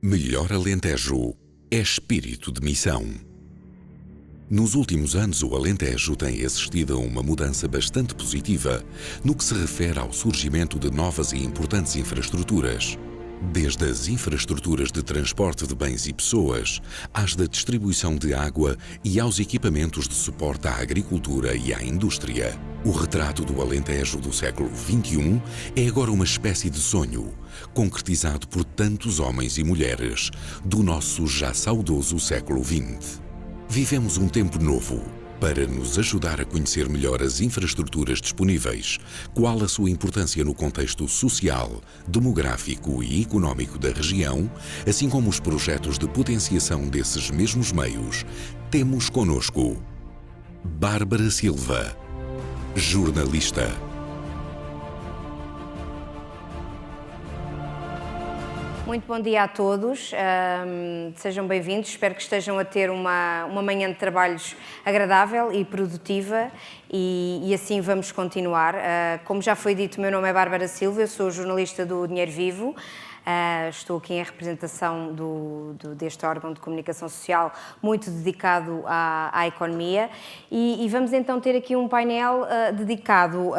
Melhor Alentejo é espírito de missão. Nos últimos anos, o Alentejo tem assistido a uma mudança bastante positiva no que se refere ao surgimento de novas e importantes infraestruturas. Desde as infraestruturas de transporte de bens e pessoas, às da distribuição de água e aos equipamentos de suporte à agricultura e à indústria. O retrato do Alentejo do século XXI é agora uma espécie de sonho, concretizado por tantos homens e mulheres do nosso já saudoso século XX. Vivemos um tempo novo. Para nos ajudar a conhecer melhor as infraestruturas disponíveis, qual a sua importância no contexto social, demográfico e económico da região, assim como os projetos de potenciação desses mesmos meios, temos connosco Bárbara Silva, jornalista. Muito bom dia a todos, sejam bem-vindos, espero que estejam a ter uma manhã de trabalhos agradável e produtiva e assim vamos continuar. Como já foi dito, o meu nome é Bárbara Silva, eu sou jornalista do Dinheiro Vivo. Estou aqui em representação deste órgão de comunicação social muito dedicado à economia e vamos então ter aqui um painel dedicado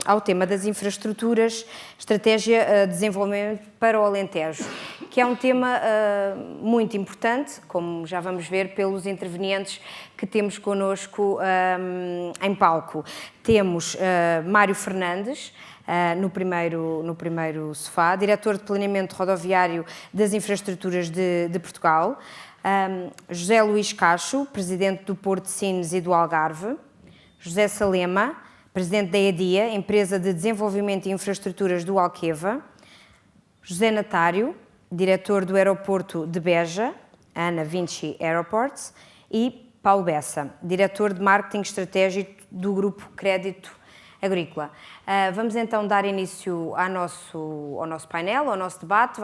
ao tema das infraestruturas, estratégia de desenvolvimento para o Alentejo, que é um tema muito importante, como já vamos ver pelos intervenientes que temos connosco em palco. Temos Mário Fernandes, no primeiro sofá, diretor de planeamento rodoviário das infraestruturas de Portugal, José Luís Cacho, presidente do Porto de Sines e do Algarve, José Salema, presidente da EDIA, empresa de desenvolvimento e infraestruturas do Alqueva, José Natário, diretor do aeroporto de Beja, Ana Vinci Aeroports, e Paulo Bessa, diretor de marketing estratégico do Grupo Crédito Agrícola. Vamos então dar início ao nosso painel, ao nosso debate.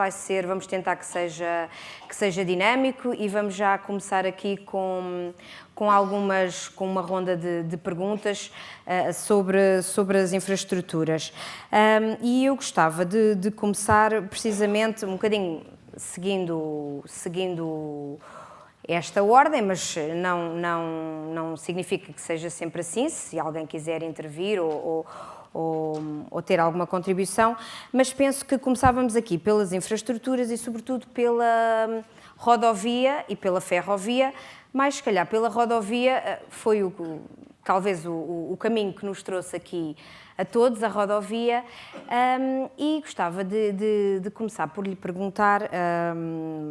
Vamos tentar que seja dinâmico e vamos já começar aqui com uma ronda de perguntas sobre as infraestruturas. E eu gostava de começar precisamente um bocadinho seguindo esta ordem, mas não significa que seja sempre assim, se alguém quiser intervir ou ter alguma contribuição, mas penso que começávamos aqui pelas infraestruturas e sobretudo pela rodovia e pela ferrovia, mas se calhar pela rodovia foi talvez o caminho que nos trouxe aqui a todos, a rodovia, e gostava de começar por lhe perguntar,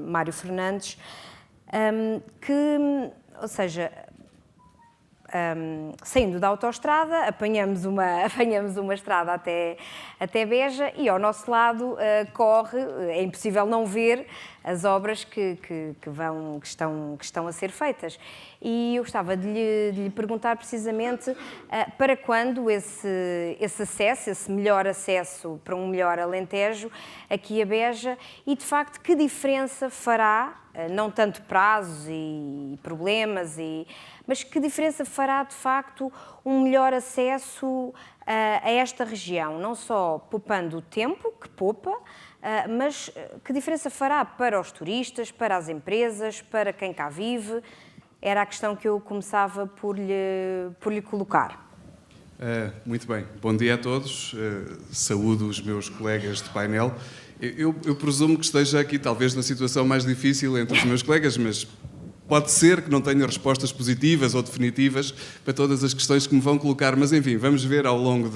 Mário Fernandes, saindo da autoestrada, apanhamos uma estrada até Beja e ao nosso lado é impossível não ver as obras que estão a ser feitas. E eu gostava de lhe perguntar precisamente para quando esse acesso, esse melhor acesso para um melhor Alentejo aqui a Beja e, de facto, que diferença fará, não tanto prazos e problemas, mas que diferença fará, de facto, um melhor acesso a esta região, não só poupando o tempo, que poupa, mas que diferença fará para os turistas, para as empresas, para quem cá vive? Era a questão que eu começava por lhe colocar. Muito bem. Bom dia a todos. Saúdo os meus colegas de painel. Eu presumo que esteja aqui talvez na situação mais difícil entre os meus colegas, mas pode ser que não tenha respostas positivas ou definitivas para todas as questões que me vão colocar, mas enfim, vamos ver ao longo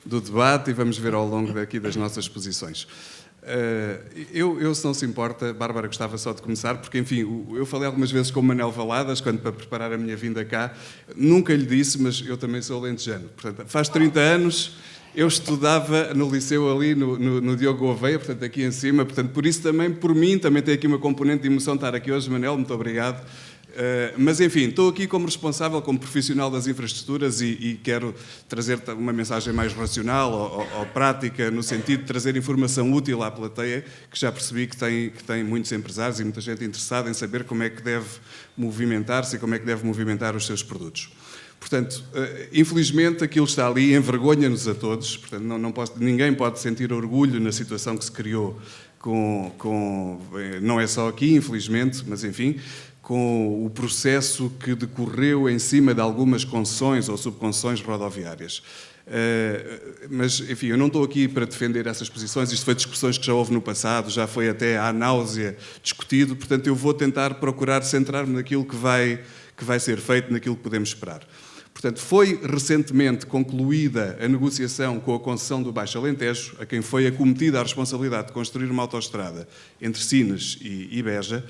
do debate e vamos ver ao longo daqui das nossas posições. Se não se importa, Bárbara, gostava só de começar, porque, enfim, eu falei algumas vezes com o Manel Valadas, quando para preparar a minha vinda cá, nunca lhe disse, mas eu também sou alentejano. Portanto, faz 30 anos, eu estudava no liceu ali, no Diogo Gouveia, portanto, aqui em cima, portanto, por isso também, por mim, também tem aqui uma componente de emoção estar aqui hoje, Manel, muito obrigado. Mas, enfim, estou aqui como responsável, como profissional das infraestruturas e quero trazer uma mensagem mais racional ou prática, no sentido de trazer informação útil à plateia, que já percebi que tem muitos empresários e muita gente interessada em saber como é que deve movimentar-se e como é que deve movimentar os seus produtos. Portanto, infelizmente aquilo está ali, envergonha-nos a todos, portanto, ninguém pode sentir orgulho na situação que se criou não é só aqui, infelizmente, mas enfim, com o processo que decorreu em cima de algumas concessões ou subconcessões rodoviárias. Mas, enfim, eu não estou aqui para defender essas posições, isto foi discussões que já houve no passado, já foi até à náusea discutido, portanto eu vou tentar procurar centrar-me naquilo que vai ser feito, naquilo que podemos esperar. Portanto, foi recentemente concluída a negociação com a concessão do Baixo Alentejo, a quem foi acometida a responsabilidade de construir uma autoestrada entre Sines e Beja.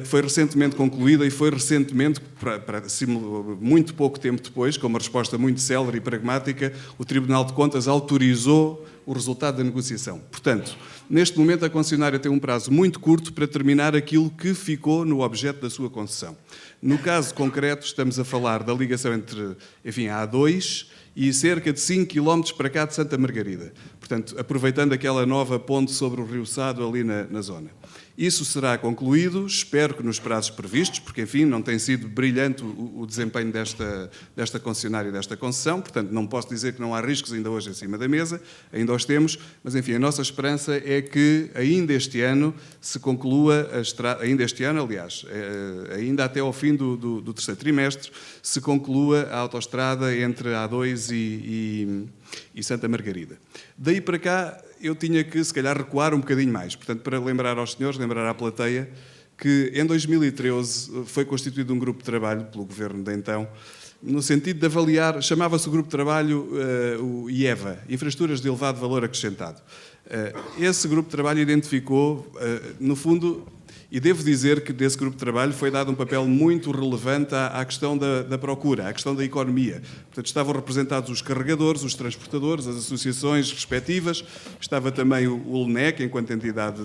Foi recentemente concluída e foi recentemente, muito pouco tempo depois, com uma resposta muito célere e pragmática, o Tribunal de Contas autorizou o resultado da negociação. Portanto, neste momento a concessionária tem um prazo muito curto para terminar aquilo que ficou no objeto da sua concessão. No caso concreto, estamos a falar da ligação entre, enfim, a A2 e cerca de 5 km para cá de Santa Margarida. Portanto, aproveitando aquela nova ponte sobre o Rio Sado ali na zona. Isso será concluído, espero que nos prazos previstos, porque, enfim, não tem sido brilhante o desempenho desta concessionária e desta concessão, portanto, não posso dizer que não há riscos ainda hoje em cima da mesa, ainda os temos, mas, enfim, a nossa esperança é que ainda este ano se conclua a estrada, ainda este ano, aliás, ainda até ao fim do terceiro trimestre, se conclua a autoestrada entre a A2 e Santa Margarida. Daí para cá, eu tinha que, se calhar, recuar um bocadinho mais. Portanto, para lembrar aos senhores, lembrar à plateia, que em 2013 foi constituído um grupo de trabalho pelo governo de então, no sentido de avaliar, chamava-se o grupo de trabalho o IEVA, Infraestruturas de Elevado Valor Acrescentado. Esse grupo de trabalho identificou, no fundo, e devo dizer que desse grupo de trabalho foi dado um papel muito relevante à questão da procura, à questão da economia. Portanto, estavam representados os carregadores, os transportadores, as associações respectivas, estava também o LNEC, enquanto entidade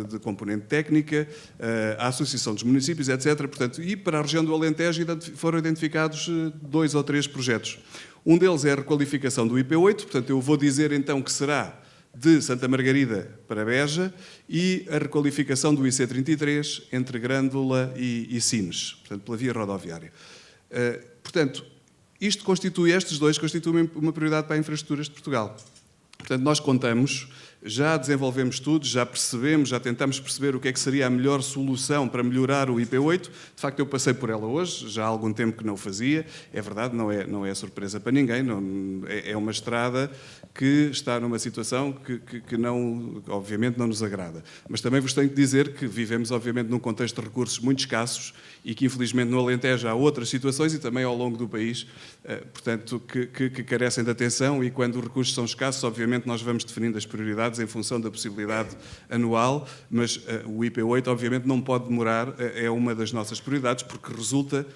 de componente técnica, a Associação dos Municípios, etc. Portanto, e para a região do Alentejo foram identificados 2 ou 3 projetos. Um deles é a requalificação do IP8, portanto, eu vou dizer então que será de Santa Margarida para Beja e a requalificação do IC33 entre Grândola e Sines, portanto, pela via rodoviária. Portanto, estes dois constituem uma prioridade para as infraestruturas de Portugal. Portanto, nós contamos, já desenvolvemos tudo, já percebemos, já tentamos perceber o que é que seria a melhor solução para melhorar o IP8. De facto, eu passei por ela hoje, já há algum tempo que não o fazia. É verdade, não é surpresa para ninguém, é uma estrada que está numa situação que não, obviamente não nos agrada. Mas também vos tenho que dizer que vivemos, obviamente, num contexto de recursos muito escassos e que, infelizmente, no Alentejo há outras situações e também ao longo do país, portanto, que carecem de atenção e quando os recursos são escassos, obviamente, nós vamos definindo as prioridades em função da possibilidade anual, mas o IP8, obviamente, não pode demorar, é uma das nossas prioridades, porque resulta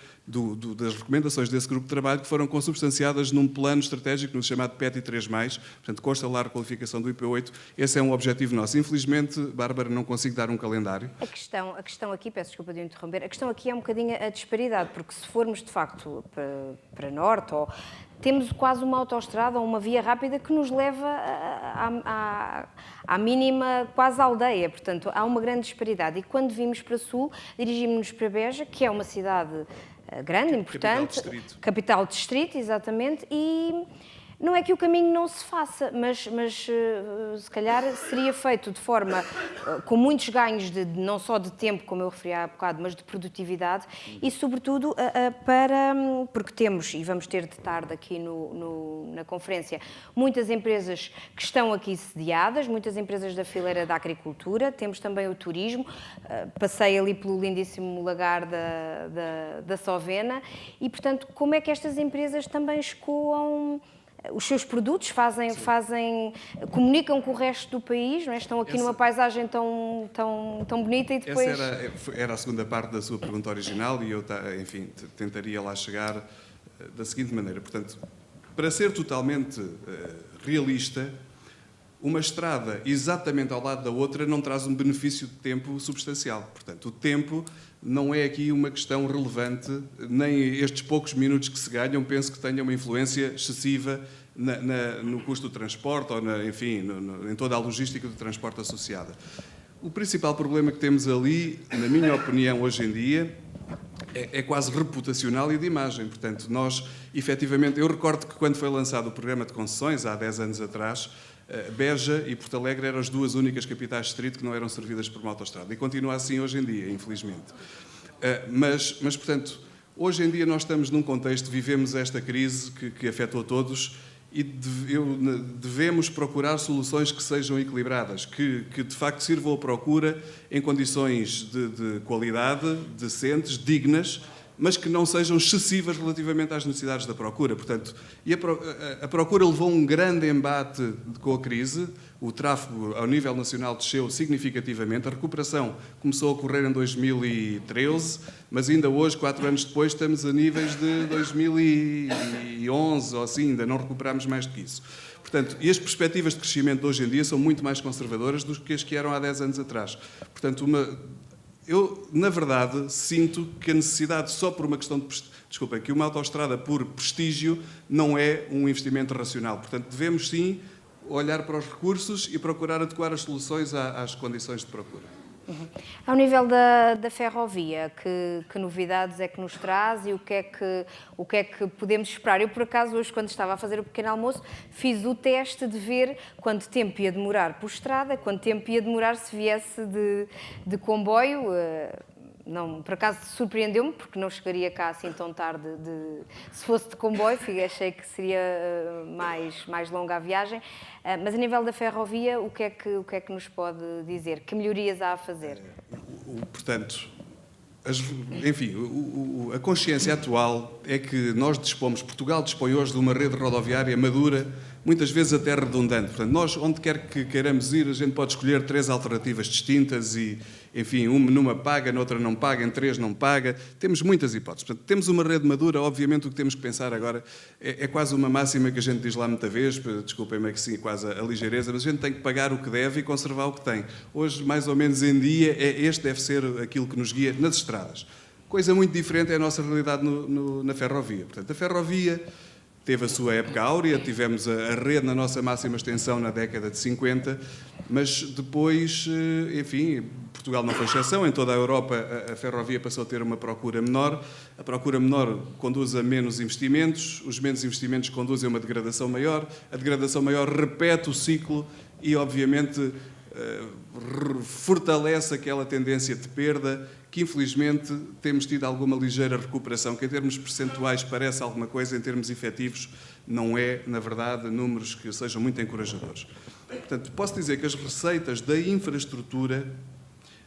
das recomendações desse grupo de trabalho que foram consubstanciadas num plano estratégico no chamado PETI 3+, portanto, consta lá a requalificação do IP8. Esse é um objetivo nosso. Infelizmente, Bárbara, não consigo dar um calendário. A questão aqui, peço desculpa de interromper, a questão aqui é um bocadinho a disparidade, porque se formos, de facto, para norte, temos quase uma autoestrada ou uma via rápida que nos leva à mínima quase aldeia, portanto, há uma grande disparidade. E quando vimos para sul, dirigimos-nos para Beja, que é uma cidade grande, importante, capital de distrito, exatamente, e não é que o caminho não se faça, mas se calhar seria feito de forma com muitos ganhos, não só de tempo, como eu referi há bocado, mas de produtividade e, sobretudo, porque temos, e vamos ter de tarde aqui na conferência, muitas empresas que estão aqui sediadas, muitas empresas da fileira da agricultura, temos também o turismo, passei ali pelo lindíssimo lagar da Sovena e, portanto, como é que estas empresas também escoam os seus produtos, comunicam com o resto do país, não é? Estão aqui numa paisagem tão bonita e depois... Essa era a segunda parte da sua pergunta original e eu, enfim, tentaria lá chegar da seguinte maneira. Portanto, para ser totalmente realista, uma estrada exatamente ao lado da outra não traz um benefício de tempo substancial. Portanto, o tempo não é aqui uma questão relevante, nem estes poucos minutos que se ganham penso que tenham uma influência excessiva no custo do transporte ou, enfim, em toda a logística do transporte associada. O principal problema que temos ali, na minha opinião, hoje em dia, é quase reputacional e de imagem. Portanto, nós, efetivamente, eu recordo que quando foi lançado o programa de concessões, há 10 anos atrás, Beja e Porto Alegre eram as duas únicas capitais de distrito que não eram servidas por uma autoestrada. E continua assim hoje em dia, infelizmente. Mas, portanto, hoje em dia nós estamos num contexto, vivemos esta crise que afetou todos e devemos procurar soluções que sejam equilibradas, que de facto sirvam à procura em condições de qualidade, decentes, dignas, mas que não sejam excessivas relativamente às necessidades da procura. Portanto, a procura levou um grande embate com a crise, o tráfego ao nível nacional desceu significativamente, a recuperação começou a ocorrer em 2013, mas ainda hoje, 4 anos depois, estamos a níveis de 2011 ou assim, ainda não recuperámos mais do que isso. Portanto, e as perspectivas de crescimento de hoje em dia são muito mais conservadoras do que as que eram há 10 anos atrás. Portanto, eu, na verdade, sinto que a necessidade, só por uma questão de... Desculpem, que uma autoestrada por prestígio não é um investimento racional. Portanto, devemos sim olhar para os recursos e procurar adequar as soluções às condições de procura. Ao nível da ferrovia, que novidades é que nos traz e o que é que podemos esperar? Eu, por acaso, hoje, quando estava a fazer o pequeno almoço, fiz o teste de ver quanto tempo ia demorar por estrada, quanto tempo ia demorar se viesse de comboio. Não, por acaso surpreendeu-me, porque não chegaria cá assim tão tarde. Se fosse de comboio, achei que seria mais longa a viagem. Mas a nível da ferrovia, o que é que nos pode dizer? Que melhorias há a fazer? Portanto, enfim, a consciência atual é que nós Portugal dispõe hoje de uma rede rodoviária madura, muitas vezes até redundante. Portanto, nós, onde quer que queiramos ir, a gente pode escolher 3 alternativas distintas e, enfim, numa paga, noutra não paga, em 3 não paga. Temos muitas hipóteses. Portanto, temos uma rede madura. Obviamente, o que temos que pensar agora é quase uma máxima que a gente diz lá muita vez, desculpem-me que sim, quase a ligeireza, mas a gente tem que pagar o que deve e conservar o que tem. Hoje, mais ou menos em dia, este deve ser aquilo que nos guia nas estradas. Coisa muito diferente é a nossa realidade na ferrovia. Portanto, a ferrovia teve a sua época áurea, tivemos a rede na nossa máxima extensão na década de 50, mas depois, enfim, Portugal não foi exceção, em toda a Europa a ferrovia passou a ter uma procura menor, a procura menor conduz a menos investimentos, os menos investimentos conduzem a uma degradação maior, a degradação maior repete o ciclo e, obviamente, fortalece aquela tendência de perda que infelizmente temos tido alguma ligeira recuperação, que em termos percentuais parece alguma coisa, em termos efetivos não é, na verdade, números que sejam muito encorajadores. Portanto, posso dizer que as receitas da infraestrutura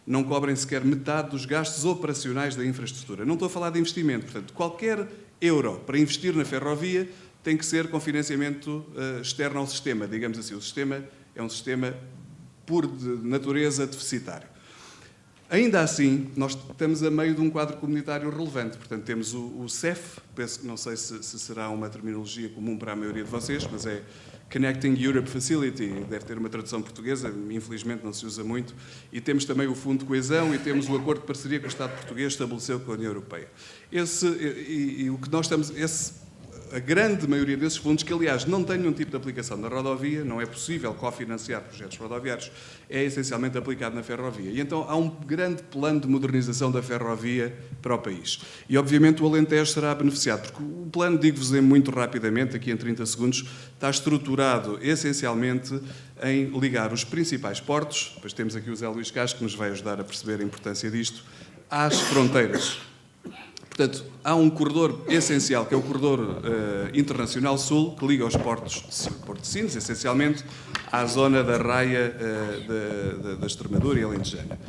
não cobrem sequer metade dos gastos operacionais da infraestrutura. Não estou a falar de investimento, portanto, qualquer euro para investir na ferrovia tem que ser com financiamento externo ao sistema, digamos assim. O sistema é um sistema por natureza deficitário. Ainda assim, nós estamos a meio de um quadro comunitário relevante. Portanto, temos o CEF, penso que não sei se será uma terminologia comum para a maioria de vocês, mas é Connecting Europe Facility, deve ter uma tradução portuguesa, infelizmente não se usa muito, e temos também o Fundo de Coesão e temos o acordo de parceria que o Estado português estabeleceu com a União Europeia. O que nós estamos... A grande maioria desses fundos, que aliás não têm nenhum tipo de aplicação na rodovia, não é possível cofinanciar projetos rodoviários, é essencialmente aplicado na ferrovia. E então há um grande plano de modernização da ferrovia para o país. E obviamente o Alentejo será beneficiado, porque o plano, digo-vos muito rapidamente, aqui em 30 segundos, está estruturado essencialmente em ligar os principais portos, depois temos aqui o Zé Luís Casco que nos vai ajudar a perceber a importância disto, às fronteiras. Portanto, há um corredor essencial, que é o corredor internacional sul, que liga os portos de Porto de Sines, essencialmente, à zona da raia da Extremadura e Alentejana.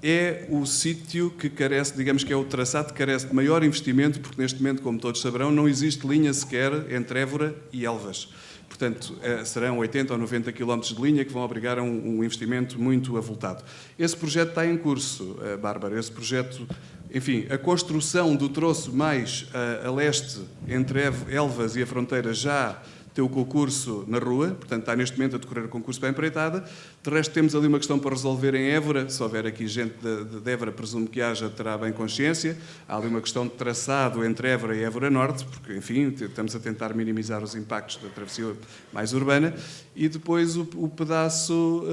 É o sítio que carece, digamos que é o traçado que carece de maior investimento, porque neste momento, como todos saberão, não existe linha sequer entre Évora e Elvas. Portanto, serão 80 ou 90 km de linha que vão obrigar a um investimento muito avultado. Esse projeto está em curso, Bárbara. Esse projeto, enfim, a construção do troço mais a leste entre Elvas e a fronteira já tem o concurso na rua, portanto está neste momento a decorrer o concurso para a empreitada. De resto temos ali uma questão para resolver em Évora, se houver aqui gente de Évora, presumo que haja, terá bem consciência. Há ali uma questão de traçado entre Évora e Évora Norte, porque, enfim, estamos a tentar minimizar os impactos da travessia mais urbana. E depois o pedaço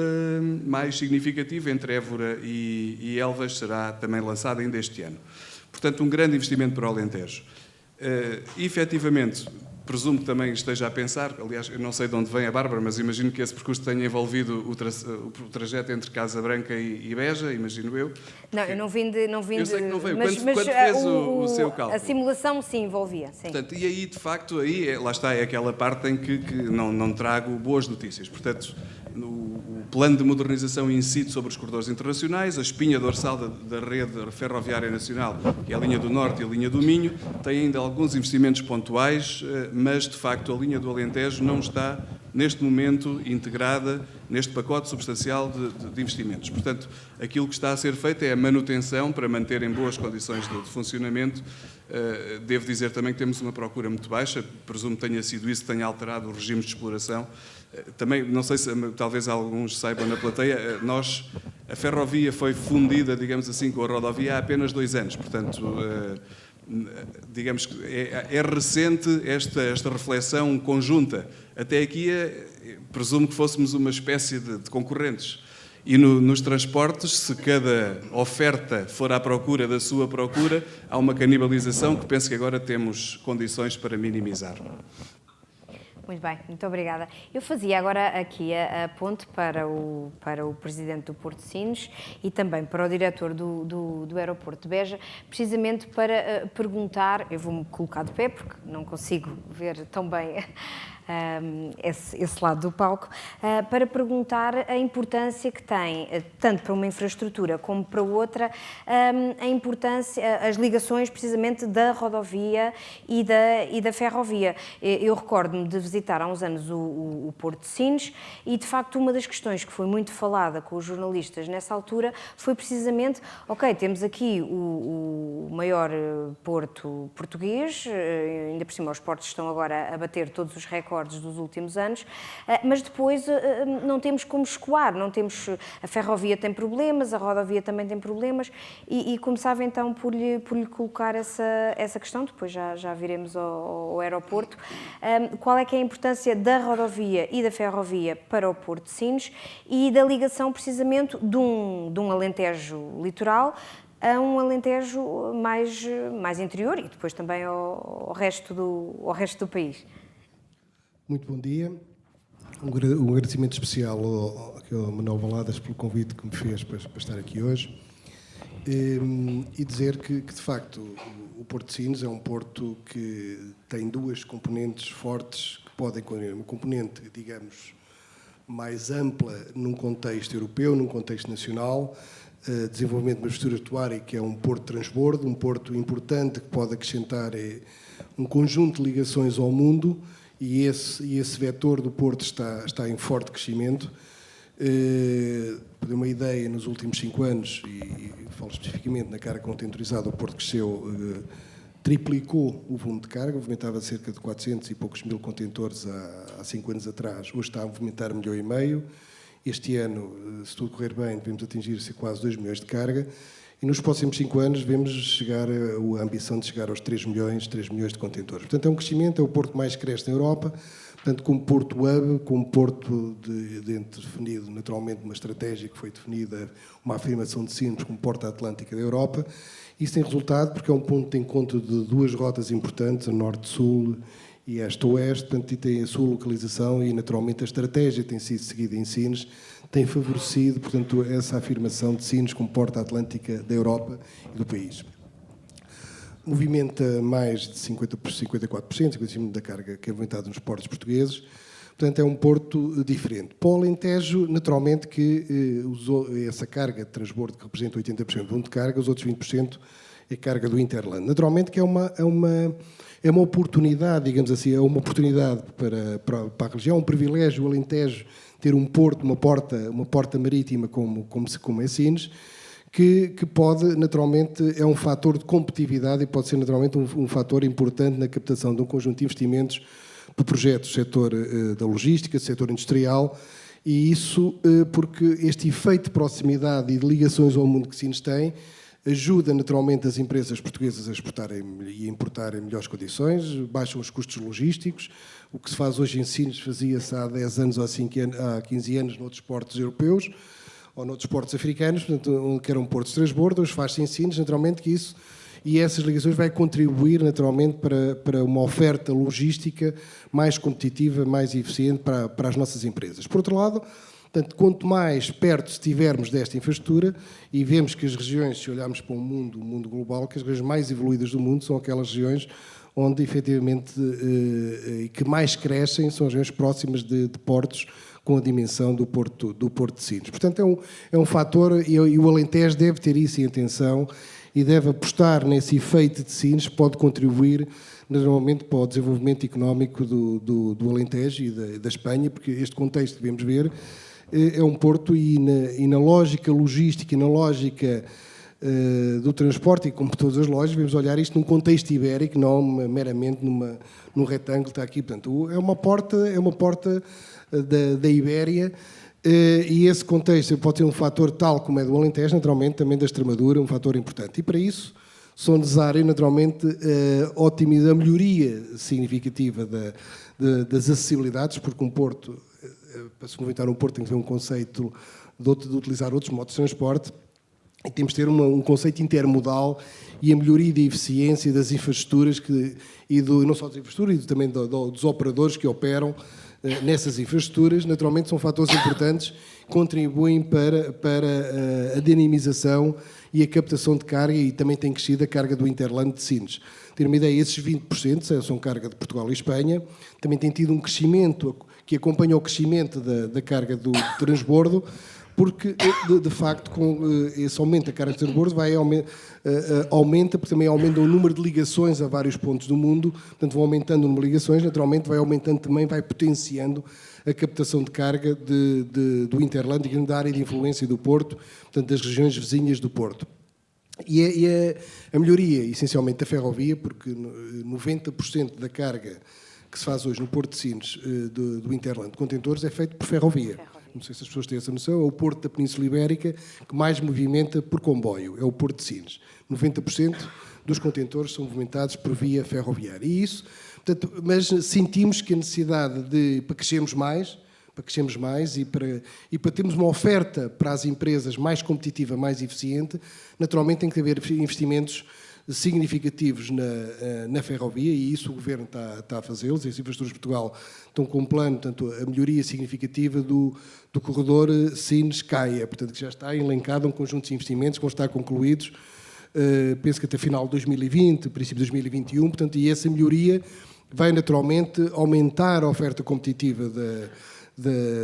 mais significativo entre Évora e Elvas será também lançado ainda este ano. Portanto, um grande investimento para o Alentejo. Efetivamente, presumo que também esteja a pensar, aliás, eu não sei de onde vem a Bárbara, mas imagino que esse percurso tenha envolvido o trajeto entre Casa Branca e Beja, imagino eu. Não, eu não vim de... Eu sei que não veio. Quando fez o seu cálculo? A simulação, sim, envolvia. Sim. Portanto, e aí, de facto, aí, lá está, é aquela parte em que não trago boas notícias. Portanto, o plano de modernização incide sobre os corredores internacionais, a espinha dorsal da rede ferroviária nacional, que é a linha do Norte e a linha do Minho, tem ainda alguns investimentos pontuais, mas, de facto, a linha do Alentejo não está, neste momento, integrada neste pacote substancial de investimentos. Portanto, aquilo que está a ser feito é a manutenção para manter em boas condições de funcionamento. Devo dizer também que temos uma procura muito baixa, presumo que tenha sido isso que tenha alterado o regime de exploração. Também, não sei se talvez alguns saibam na plateia, a ferrovia foi fundida, digamos assim, com a rodovia há apenas 2 anos, portanto, digamos que é recente esta reflexão conjunta. Até aqui, presumo que fôssemos uma espécie de concorrentes. E nos transportes, se cada oferta for à procura da sua procura, há uma canibalização que penso que agora temos condições para minimizar. Muito bem, muito obrigada. Eu fazia agora aqui a ponte para o Presidente do Porto de Sines e também para o Diretor do Aeroporto de Beja, precisamente para perguntar, eu vou-me colocar de pé porque não consigo ver tão bem esse lado do palco, para perguntar a importância que tem, tanto para uma infraestrutura como para outra, a importância, as ligações precisamente da rodovia e da ferrovia. Eu recordo-me de visitar há uns anos o Porto de Sines e, de facto, uma das questões que foi muito falada com os jornalistas nessa altura foi precisamente, ok, temos aqui o maior porto português, ainda por cima os portos estão agora a bater todos os recordes dos últimos anos, mas depois não temos como escoar, não temos, a ferrovia tem problemas, a rodovia também tem problemas e começava então por lhe colocar essa questão, depois já viremos ao aeroporto. Qual é que é a importância da rodovia e da ferrovia para o Porto de Sines e da ligação precisamente de um Alentejo litoral a um Alentejo mais interior e depois também ao resto do país? Muito bom dia. Um agradecimento especial ao Manuel Valadas pelo convite que me fez para estar aqui hoje e dizer que, de facto, o Porto de Sines é um porto que tem 2 componentes fortes que podem conter uma componente, digamos, mais ampla num contexto europeu, num contexto nacional, desenvolvimento de uma estrutura portuária que é um porto de transbordo, um porto importante que pode acrescentar um conjunto de ligações ao mundo. E esse vetor do Porto está em forte crescimento. Para ter uma ideia, nos últimos 5 anos, e falo especificamente na carga contentorizada, o Porto cresceu, triplicou o volume de carga, movimentava cerca de 400 e poucos mil contentores há 5 anos atrás, hoje está a movimentar 1,5 milhão. Este ano, se tudo correr bem, devemos atingir quase 2 milhões de carga. E nos próximos 5 anos devemos chegar a ambição de chegar aos 3 milhões de contentores. Portanto, é um crescimento, é o porto que mais cresce na Europa, portanto, como porto hub, como porto definido naturalmente uma estratégia que foi definida, uma afirmação de Sines como porta atlântica da Europa. Isso tem resultado porque é um ponto de encontro de 2 rotas importantes, a norte-sul e este-oeste, portanto, e tem a sua localização e naturalmente a estratégia tem sido seguida em Sines, tem favorecido, portanto, essa afirmação de Sines como porta atlântica da Europa e do país. Movimenta mais de 54% da carga que é movimentada nos portos portugueses, portanto, é um porto diferente. Para o Alentejo, naturalmente, que usou essa carga de transbordo que representa 80% do volume de carga, os outros 20% é carga do Interland. Naturalmente que é uma oportunidade, digamos assim, é uma oportunidade para a região, um privilégio o Alentejo ter um porto, uma porta marítima como é Sines, que pode, naturalmente, é um fator de competitividade e pode ser, naturalmente, um fator importante na captação de um conjunto de investimentos para projetos do setor da logística, do setor industrial, e isso porque este efeito de proximidade e de ligações ao mundo que Sines tem ajuda naturalmente as empresas portuguesas a exportarem e a importarem em melhores condições, baixam os custos logísticos. O que se faz hoje em Sines fazia-se há 10 anos ou há 15 anos noutros portos europeus ou noutros portos africanos, portanto, que eram portos de transbordo, hoje faz-se em Sines, naturalmente que isso e essas ligações vai contribuir naturalmente para uma oferta logística mais competitiva, mais eficiente para as nossas empresas. Por outro lado, portanto, quanto mais perto estivermos desta infraestrutura, e vemos que as regiões, se olharmos para o mundo global, que as regiões mais evoluídas do mundo são aquelas regiões onde efetivamente que mais crescem, são as regiões próximas de portos com a dimensão do Porto de Sines. Portanto, é um fator, e o Alentejo deve ter isso em atenção e deve apostar nesse efeito de Sines, que pode contribuir normalmente para o desenvolvimento económico do Alentejo e da Espanha, porque este contexto que devemos ver é um porto e na lógica logística e na lógica do transporte, e como todas as lojas, devemos olhar isto num contexto ibérico, não meramente num retângulo que está aqui. Portanto, é uma porta da Ibéria, e esse contexto pode ter um fator tal como é do Alentejo, naturalmente também da Extremadura, um fator importante. E para isso são necessários, naturalmente, a melhoria significativa das acessibilidades, porque um porto, para se movimentar um porto, tem que ter um conceito de utilizar outros modos de transporte, e temos de ter um conceito intermodal e a melhoria da eficiência das infraestruturas, não só das infraestruturas, e também dos operadores que operam nessas infraestruturas. Naturalmente são fatores importantes que contribuem para a dinamização e a captação de carga, e também tem crescido a carga do Interland de Sines. Ter uma ideia, esses 20% são carga de Portugal e Espanha, também tem tido um crescimento que acompanha o crescimento da carga do transbordo, porque, de facto, com esse aumento da carga de transbordo aumenta, porque também aumenta o número de ligações a vários pontos do mundo, portanto, vão aumentando o número de ligações, naturalmente vai aumentando também, vai potenciando a captação de carga do Interland, da área de influência do Porto, portanto, das regiões vizinhas do Porto. E a melhoria, essencialmente, da ferrovia, porque 90% da carga que se faz hoje no Porto de Sines do Interland de contentores é feito por ferrovia. Não sei se as pessoas têm essa noção, é o porto da Península Ibérica que mais movimenta por comboio, é o Porto de Sines. 90% dos contentores são movimentados por via ferroviária. E isso, portanto, mas sentimos que a necessidade para crescermos mais e para termos uma oferta para as empresas mais competitiva, mais eficiente, naturalmente tem que haver investimentos significativos na ferrovia, e isso o Governo está a fazê-los. As Infraestruturas de Portugal estão com um plano, portanto, a melhoria significativa do corredor Sines-Caia, portanto, que já está elencado um conjunto de investimentos que vão estar concluídos, penso que até final de 2020, princípio de 2021, portanto, e essa melhoria vai naturalmente aumentar a oferta competitiva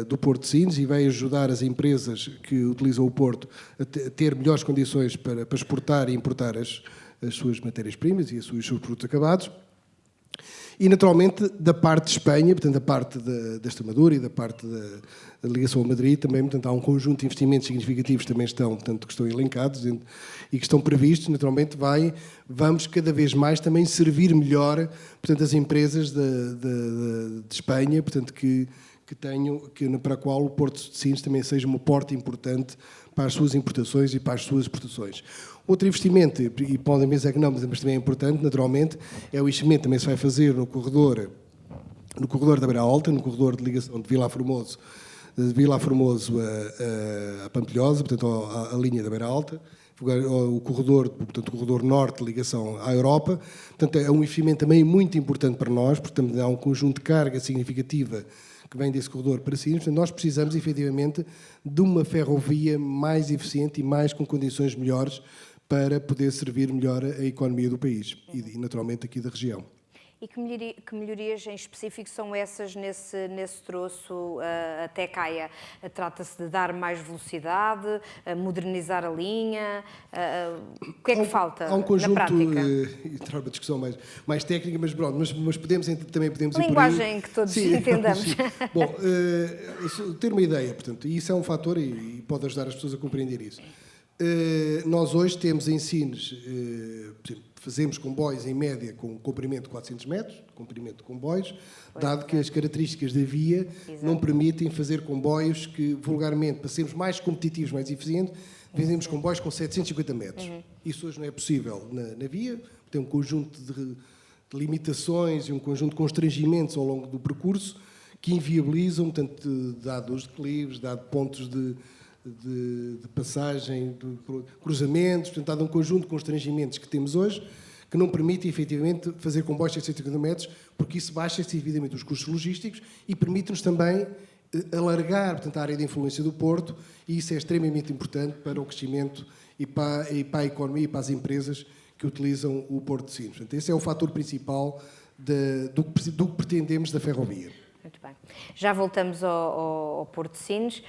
do Porto de Sines e vai ajudar as empresas que utilizam o Porto a ter melhores condições para exportar e importar as suas matérias-primas e os seus produtos acabados. E, naturalmente, da parte de Espanha, portanto, da parte da Extremadura e da parte da ligação a Madrid, também, portanto, há um conjunto de investimentos significativos que também estão, portanto, que estão elencados e que estão previstos. Naturalmente, vamos cada vez mais também servir melhor, portanto, as empresas de Espanha, portanto, para a qual o Porto de Sines também seja uma porta importante para as suas importações e para as suas exportações. Outro investimento, e podem pensar que não, mas também é importante, naturalmente, é o investimento que também se vai fazer no corredor da Beira Alta, no corredor de ligação de Vila Formoso a Pampilhosa, portanto, a linha da Beira Alta, o corredor norte de ligação à Europa. Portanto, é um investimento também muito importante para nós, porque também há um conjunto de carga significativa que vem desse corredor para Sines. Portanto, nós precisamos, efetivamente, de uma ferrovia mais eficiente e mais com condições melhores para poder servir melhor a economia do país e naturalmente, aqui da região. E que melhorias em específico são essas nesse troço até Caia? Trata-se de dar mais velocidade, modernizar a linha? O que é que falta há um conjunto, na prática? E terá uma discussão mais técnica, mas pronto, mas também podemos ir por aí. Linguagem que todos entendamos. Sim. Bom, ter uma ideia, portanto, e isso é um fator e pode ajudar as pessoas a compreender isso. Nós hoje temos em Sines, fazemos comboios em média com um comprimento de 400 metros, comprimento de comboios, dado que as características da via não permitem fazer comboios que, vulgarmente, para sermos mais competitivos, mais eficientes, fazemos comboios com 750 metros. Isso hoje não é possível na via, tem um conjunto de limitações e um conjunto de constrangimentos ao longo do percurso que inviabilizam, portanto, dado os declives, dado pontos de de passagem, de cruzamentos, portanto, há um conjunto de constrangimentos que temos hoje que não permite, efetivamente, fazer comboios de 150 metros, porque isso baixa significativamente os custos logísticos e permite-nos também alargar, portanto, a área de influência do Porto, e isso é extremamente importante para o crescimento e para a economia e para as empresas que utilizam o Porto de Sines. Portanto, esse é o fator principal do que pretendemos da ferrovia. Muito bem. Já voltamos ao Porto de Sines.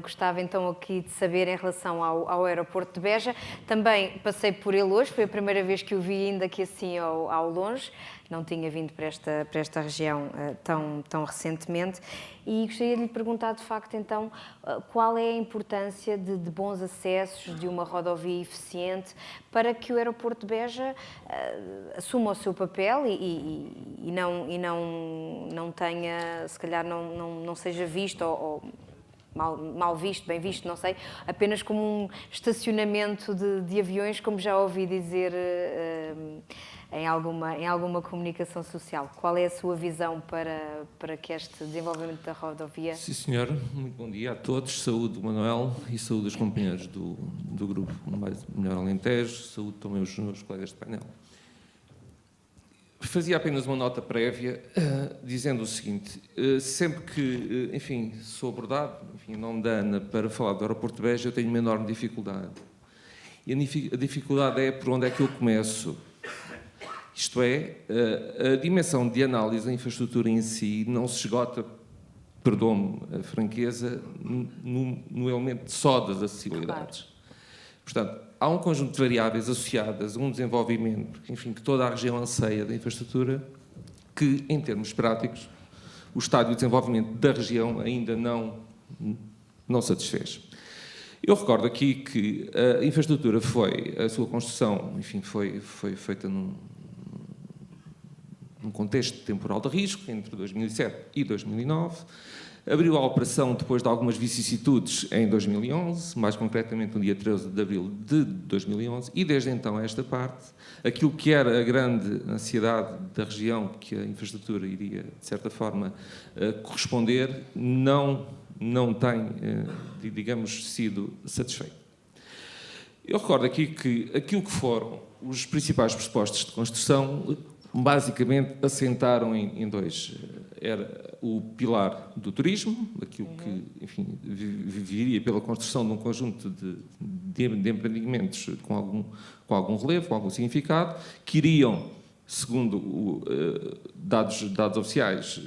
Gostava então aqui de saber em relação ao aeroporto de Beja. Também passei por ele hoje, foi a primeira vez que o vi ainda aqui assim ao longe. Não tinha vindo para esta região tão recentemente. E gostaria de lhe perguntar, de facto, então, qual é a importância de bons acessos, de uma rodovia eficiente, para que o aeroporto de Beja assuma o seu papel e não tenha, se calhar, não seja visto ou mal visto, bem visto, não sei, apenas como um estacionamento de aviões, como já ouvi dizer em alguma comunicação social. Qual é a sua visão para que este desenvolvimento da rodovia... Sim, senhor. Muito bom dia a todos. Saúde do Manuel e saúde dos companheiros do grupo Melhor Alentejo. Saúde também os meus colegas de painel. Fazia apenas uma nota prévia, dizendo o seguinte: sempre que, enfim, sou abordado, em nome da ANA, para falar do aeroporto de Beja, eu tenho uma enorme dificuldade. E a dificuldade é por onde é que eu começo. Isto é, a dimensão de análise da infraestrutura em si não se esgota, perdoe-me a franqueza, no elemento só das acessibilidades. Claro. Portanto, há um conjunto de variáveis associadas a um desenvolvimento, enfim, que toda a região anseia da infraestrutura, que, em termos práticos, o estádio de desenvolvimento da região ainda não satisfez. Eu recordo aqui que a infraestrutura a sua construção, enfim, foi feita num contexto temporal de risco, entre 2007 e 2009, abriu a operação depois de algumas vicissitudes em 2011, mais concretamente no dia 13 de abril de 2011, e desde então, a esta parte, aquilo que era a grande ansiedade da região, que a infraestrutura iria, de certa forma, corresponder, não tem, digamos, sido satisfeito. Eu recordo aqui que aquilo que foram os principais pressupostos de construção basicamente assentaram em dois. Era o pilar do turismo, aquilo que, enfim, viria pela construção de um conjunto de empreendimentos com algum relevo, com algum significado, que iriam, segundo dados oficiais,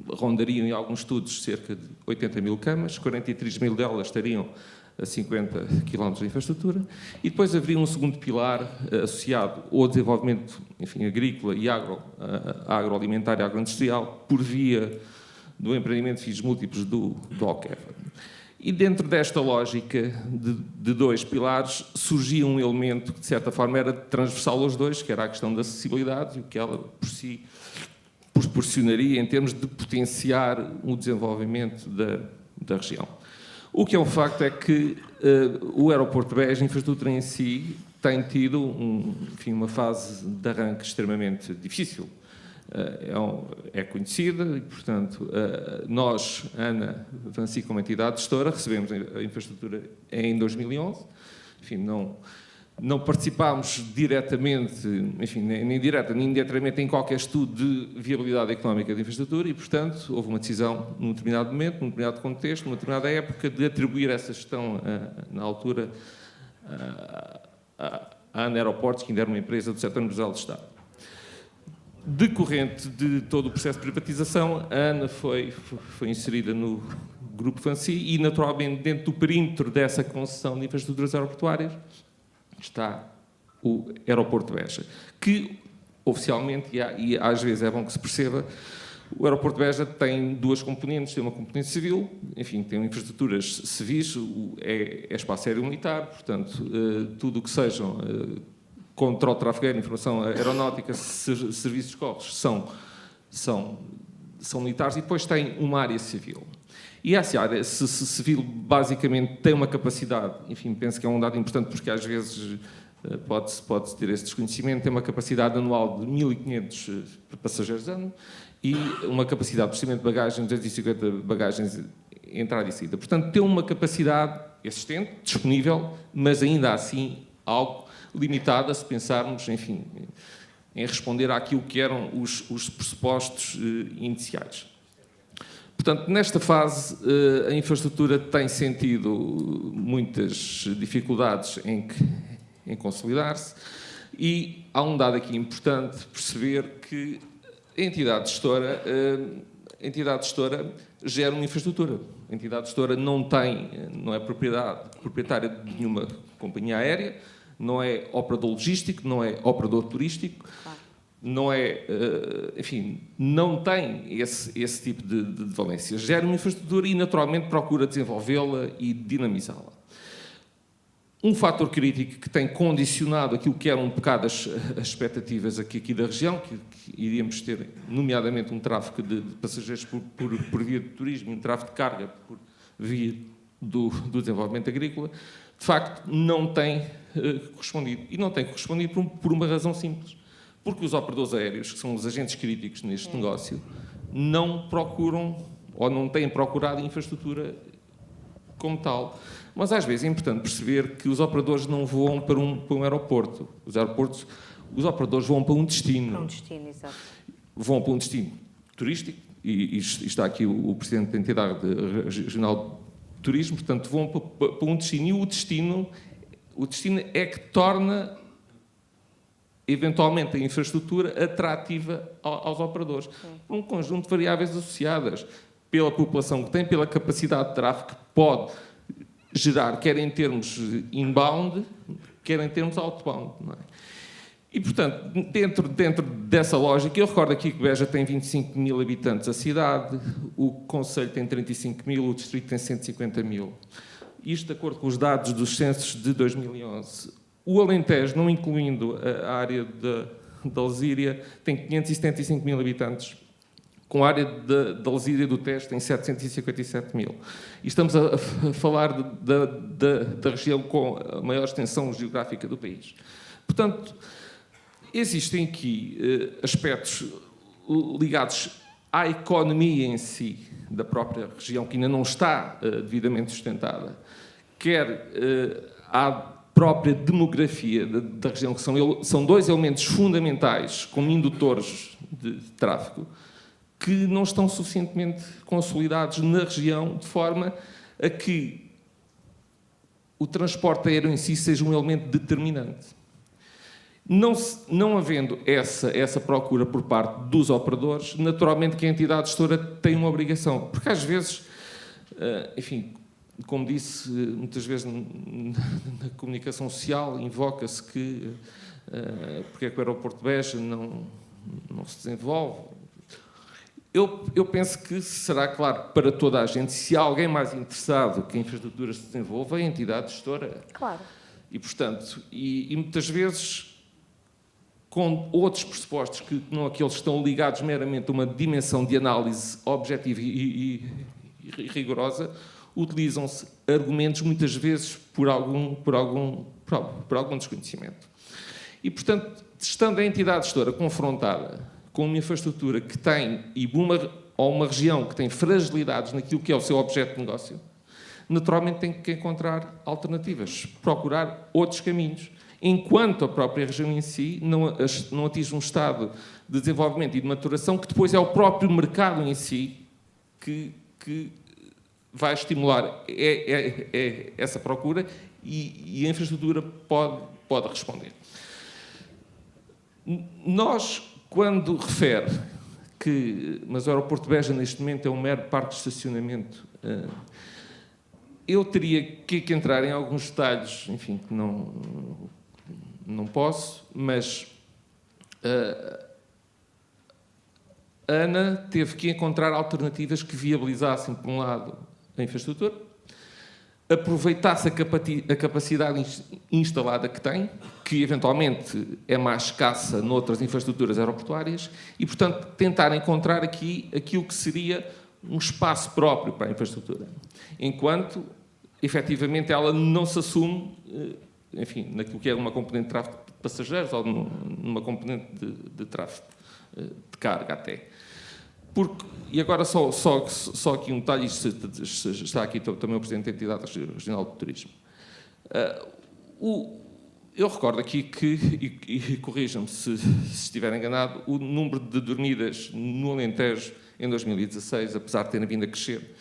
rondariam em alguns estudos cerca de 80 mil camas, 43 mil delas estariam a 50 km de infraestrutura, e depois haveria um segundo pilar associado ao desenvolvimento, enfim, agrícola e agroalimentar e agroindustrial, por via do empreendimento de fins múltiplos do Alqueva. E dentro desta lógica de dois pilares, surgia um elemento que, de certa forma, era transversal aos dois, que era a questão da acessibilidade e o que ela, por si, proporcionaria em termos de potenciar o desenvolvimento da região. O que é um facto é que o aeroporto de Beja, a infraestrutura em si, tem tido uma fase de arranque extremamente difícil. É conhecida e, portanto, nós, ANA, Vansi, como entidade gestora, recebemos a infraestrutura em 2011. Enfim, não participámos diretamente, enfim, nem direta nem indiretamente em qualquer estudo de viabilidade económica da infraestrutura e, portanto, houve uma decisão num determinado momento, num determinado contexto, numa determinada época, de atribuir essa gestão, na altura, à ANA Aeroportos, que ainda era uma empresa do setor industrial do Estado. Decorrente de todo o processo de privatização, a ANA foi inserida no Grupo Vansi e, naturalmente, dentro do perímetro dessa concessão de infraestruturas aeroportuárias, está o aeroporto de Beja, que oficialmente, e às vezes é bom que se perceba, o aeroporto de Beja tem duas componentes, tem uma componente civil, enfim, tem infraestruturas civis, é espaço aéreo militar, portanto, tudo o que sejam controle de tráfego aéreo, informação aeronáutica, serviços de corpos são militares, e depois tem uma área civil. E essa área civil, basicamente, tem uma capacidade, enfim, penso que é um dado importante, porque às vezes pode-se ter esse desconhecimento, tem uma capacidade anual de 1.500 passageiros ano e uma capacidade de processamento de bagagens, 250 bagagens entrada e saída. Portanto, tem uma capacidade existente, disponível, mas ainda assim algo limitada se pensarmos, enfim, em responder àquilo que eram os pressupostos iniciais. Portanto, nesta fase, a infraestrutura tem sentido muitas dificuldades em consolidar-se e há um dado aqui importante, perceber que a entidade gestora gera uma infraestrutura. A entidade gestora não é proprietária de nenhuma companhia aérea, não é operador logístico, não é operador turístico, não é, enfim, não tem esse tipo de valência. Gera uma infraestrutura e, naturalmente, procura desenvolvê-la e dinamizá-la. Um fator crítico que tem condicionado aquilo que eram um bocado as expectativas aqui da região, que iríamos ter, nomeadamente, um tráfego de passageiros por via de turismo, um tráfego de carga por via do desenvolvimento agrícola, de facto, não tem correspondido. E não tem correspondido por uma razão simples. Porque os operadores aéreos, que são os agentes críticos neste negócio, não procuram ou não têm procurado infraestrutura como tal. Mas às vezes é importante perceber que os operadores não voam para um aeroporto. Os operadores voam para um destino. Para um destino, exato. Vão para um destino turístico, e está aqui o Presidente da Entidade Regional de Turismo, portanto, vão para um destino, e o destino é que torna eventualmente a infraestrutura atrativa aos operadores. Por um conjunto de variáveis associadas, pela população que tem, pela capacidade de tráfego que pode gerar, quer em termos inbound, quer em termos outbound. Não é? E, portanto, dentro dessa lógica, eu recordo aqui que Beja tem 25 mil habitantes, a cidade, o Conselho tem 35 mil, o Distrito tem 150 mil. Isto de acordo com os dados dos censos de 2011. O Alentejo, não incluindo a área da Alzíria, tem 575 mil habitantes, com a área da Alzíria do Tejo tem 757 mil. E estamos a falar da região com a maior extensão geográfica do país. Portanto, existem aqui aspectos ligados à economia em si da própria região, que ainda não está devidamente sustentada, quer à própria demografia da região, que são dois elementos fundamentais como indutores de tráfego, que não estão suficientemente consolidados na região, de forma a que o transporte aéreo em si seja um elemento determinante. Não havendo essa procura por parte dos operadores, naturalmente que a entidade gestora tem uma obrigação, porque às vezes, enfim, como disse, muitas vezes na comunicação social invoca-se que porque é que o aeroporto de Beja não se desenvolve. Eu penso que será claro para toda a gente, se há alguém mais interessado que a infraestrutura se desenvolva, é a entidade gestora. Claro. E, portanto, e muitas vezes com outros pressupostos que não aqueles que estão ligados meramente a uma dimensão de análise objetiva e rigorosa, utilizam-se argumentos muitas vezes por algum desconhecimento. E, portanto, estando a entidade gestora confrontada com uma infraestrutura que tem, ou uma região que tem fragilidades naquilo que é o seu objeto de negócio, naturalmente tem que encontrar alternativas, procurar outros caminhos, enquanto a própria região em si não atinge um estado de desenvolvimento e de maturação que depois é o próprio mercado em si que vai estimular essa procura e a infraestrutura pode responder. Nós, quando refere mas o aeroporto de Beja neste momento é um mero parque de estacionamento, eu teria que entrar em alguns detalhes, enfim, que não posso, mas a ANA teve que encontrar alternativas que viabilizassem, por um lado, a infraestrutura, aproveitasse a capacidade instalada que tem, que eventualmente é mais escassa noutras infraestruturas aeroportuárias, e, portanto, tentar encontrar aqui aquilo que seria um espaço próprio para a infraestrutura, enquanto, efetivamente, ela não se assume, enfim, naquilo que é uma componente de tráfego de passageiros ou numa componente de tráfego de carga até. E agora só aqui um detalhe, está aqui também o Presidente da Entidade Regional de Turismo. Eu recordo aqui que, e corrijam-me se estiver enganado, o número de dormidas no Alentejo em 2016, apesar de terem vindo a crescer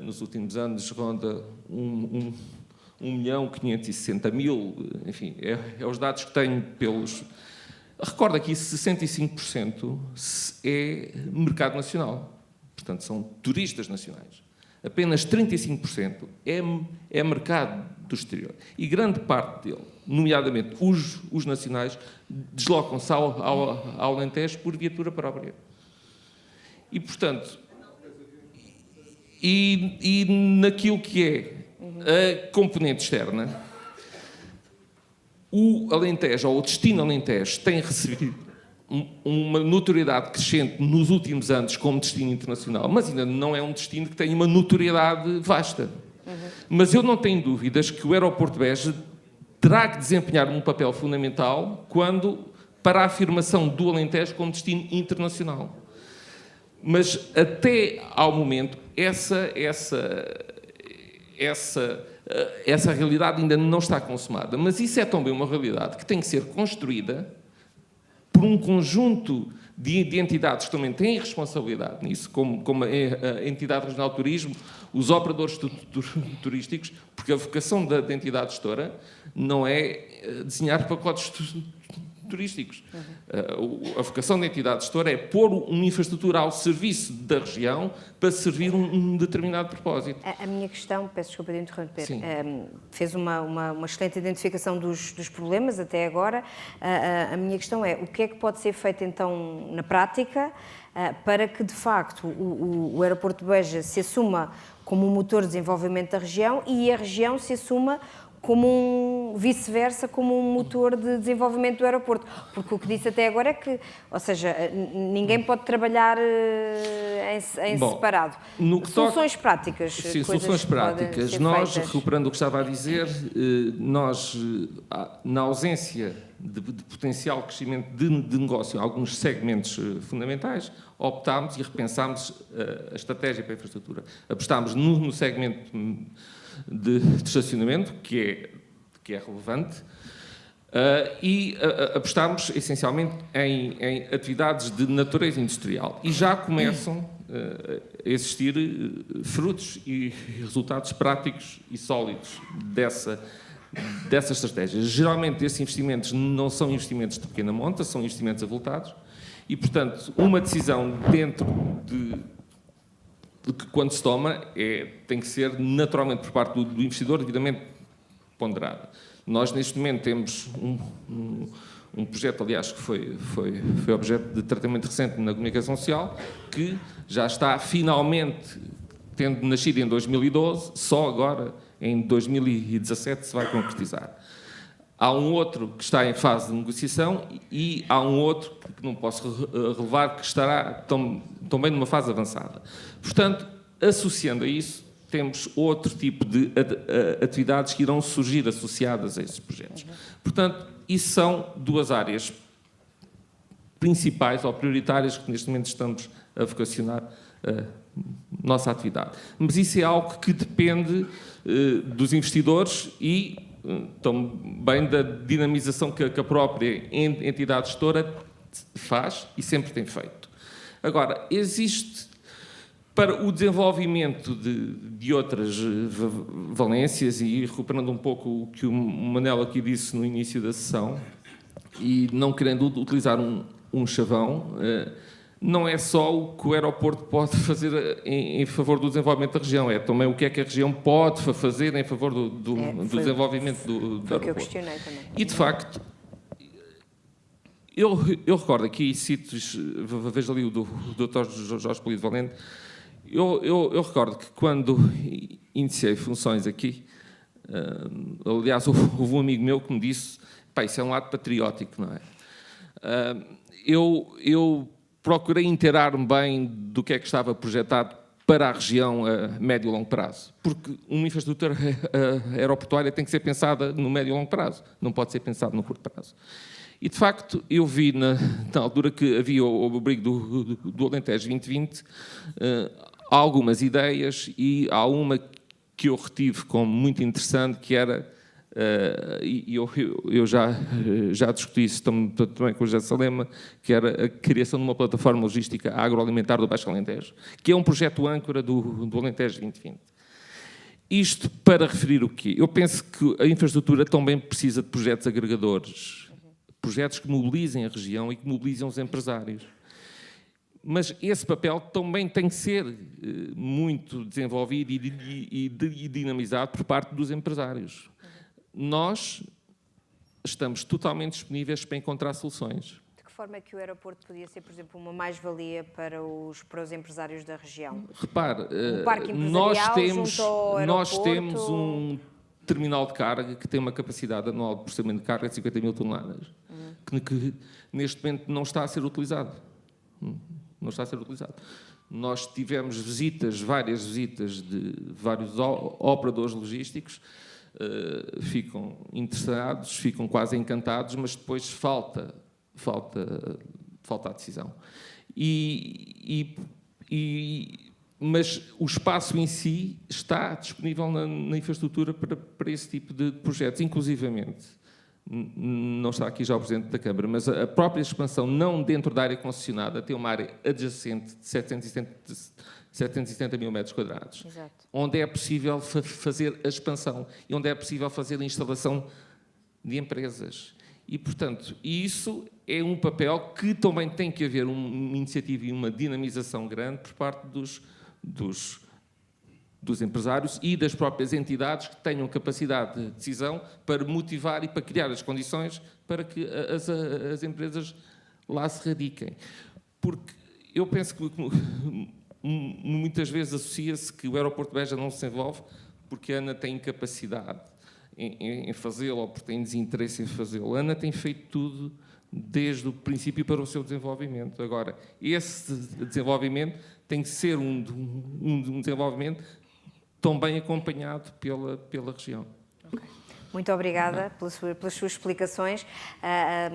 nos últimos anos, ronda 1.560.000, enfim, é os dados que tenho pelos... Recordo aqui, 65% é mercado nacional, portanto, são turistas nacionais. Apenas 35% é mercado do exterior. E grande parte dele, nomeadamente os nacionais, deslocam-se ao Alentejo por viatura própria. E, portanto, e naquilo que é a componente externa, o Alentejo, ou o destino Alentejo, tem recebido uma notoriedade crescente nos últimos anos como destino internacional, mas ainda não é um destino que tem uma notoriedade vasta. Mas eu não tenho dúvidas que o aeroporto de Beja terá que desempenhar um papel fundamental para a afirmação do Alentejo como destino internacional. Mas até ao momento, essa realidade ainda não está consumada. Mas isso é também uma realidade que tem que ser construída por um conjunto de entidades que também têm responsabilidade nisso, como a Entidade Regional de Turismo, os operadores turísticos, porque a vocação da entidade gestora não é desenhar pacotes turísticos. A vocação da entidade gestora é pôr uma infraestrutura ao serviço da região para servir um determinado propósito. A minha questão, peço desculpa de interromper, fez uma excelente identificação dos problemas até agora. A minha questão é, o que é que pode ser feito então na prática para que de facto o aeroporto de Beja se assuma como um motor de desenvolvimento da região e a região se assuma como vice-versa, como um motor de desenvolvimento do aeroporto. Porque o que disse até agora é que, ou seja, ninguém pode trabalhar em separado. Soluções práticas. Sim, soluções práticas. Nós, recuperando o que estava a dizer, nós, na ausência de potencial crescimento de negócio em alguns segmentos fundamentais, optámos e repensámos a estratégia para a infraestrutura. Apostámos no segmento de estacionamento, que é relevante, e apostámos essencialmente em atividades de natureza industrial. E já começam a existir frutos e resultados práticos e sólidos dessa estratégia. Geralmente, esses investimentos não são investimentos de pequena monta, são investimentos avultados, e, portanto, uma decisão dentro que quando se toma tem que ser naturalmente por parte do investidor devidamente ponderada. Nós neste momento temos um projeto, aliás, que foi objeto de tratamento recente na comunicação social, que já está finalmente, tendo nascido em 2012, só agora em 2017 se vai concretizar. Há um outro que está em fase de negociação e há um outro que não posso relevar que estará também numa fase avançada. Portanto, associando a isso, temos outro tipo de atividades que irão surgir associadas a esses projetos. Portanto, isso são duas áreas principais ou prioritárias que neste momento estamos a vocacionar a nossa atividade. Mas isso é algo que depende dos investidores e também da dinamização que a própria entidade gestora faz e sempre tem feito. Agora, existe, para o desenvolvimento de outras valências, e recuperando um pouco o que o Manel aqui disse no início da sessão, e não querendo utilizar um chavão, não é só o que o aeroporto pode fazer em favor do desenvolvimento da região, é também o que é que a região pode fazer em favor do desenvolvimento do aeroporto. Foi o que eu questionei também. E, de facto, eu recordo aqui, e cito, vejo ali o Dr. Jorge Polido Valente, eu recordo que quando iniciei funções aqui, aliás, houve um amigo meu que me disse, pá, isso é um lado patriótico, não é? Eu procurei inteirar-me bem do que é que estava projetado para a região a médio e longo prazo, porque uma infraestrutura aeroportuária tem que ser pensada no médio e longo prazo, não pode ser pensada no curto prazo. E, de facto, eu vi, na altura que havia o abrigo do Alentejo 2020, algumas ideias, e há uma que eu retive como muito interessante, que era, e eu já discuti isso também com o José Salema, que era a criação de uma plataforma logística agroalimentar do Baixo Alentejo, que é um projeto âncora do Alentejo 2020. Isto para referir o quê? Eu penso que a infraestrutura também precisa de projetos agregadores, projetos que mobilizem a região e que mobilizem os empresários. Mas esse papel também tem que ser muito desenvolvido e dinamizado por parte dos empresários. Nós estamos totalmente disponíveis para encontrar soluções. De que forma é que o aeroporto podia ser, por exemplo, uma mais-valia para os empresários da região? Repare, Um parque empresarial junto ao aeroporto? nós temos um terminal de carga que tem uma capacidade anual de processamento de carga de 50 mil toneladas, que neste momento não está a ser utilizado. Não está a ser utilizado. Nós tivemos várias visitas de vários operadores logísticos, ficam interessados, ficam quase encantados, mas depois falta a decisão. Mas o espaço em si está disponível na infraestrutura para esse tipo de projetos, inclusivamente. Não está aqui já o Presidente da Câmara, mas a própria expansão, não dentro da área concessionada, tem uma área adjacente de 770 mil metros quadrados, Exato. onde é possível fazer a expansão e onde é possível fazer a instalação de empresas. E, portanto, isso é um papel que também tem que haver uma iniciativa e uma dinamização grande por parte dos empresários e das próprias entidades que tenham capacidade de decisão para motivar e para criar as condições para que as empresas lá se radiquem. Porque eu penso que muitas vezes associa-se que o aeroporto de Beja não se desenvolve porque a ANA tem capacidade em fazê-lo ou porque tem desinteresse em fazê-lo. A ANA tem feito tudo desde o princípio para o seu desenvolvimento. Agora, esse desenvolvimento tem que ser um desenvolvimento também acompanhado pela região. Okay. Muito obrigada pelas suas explicações.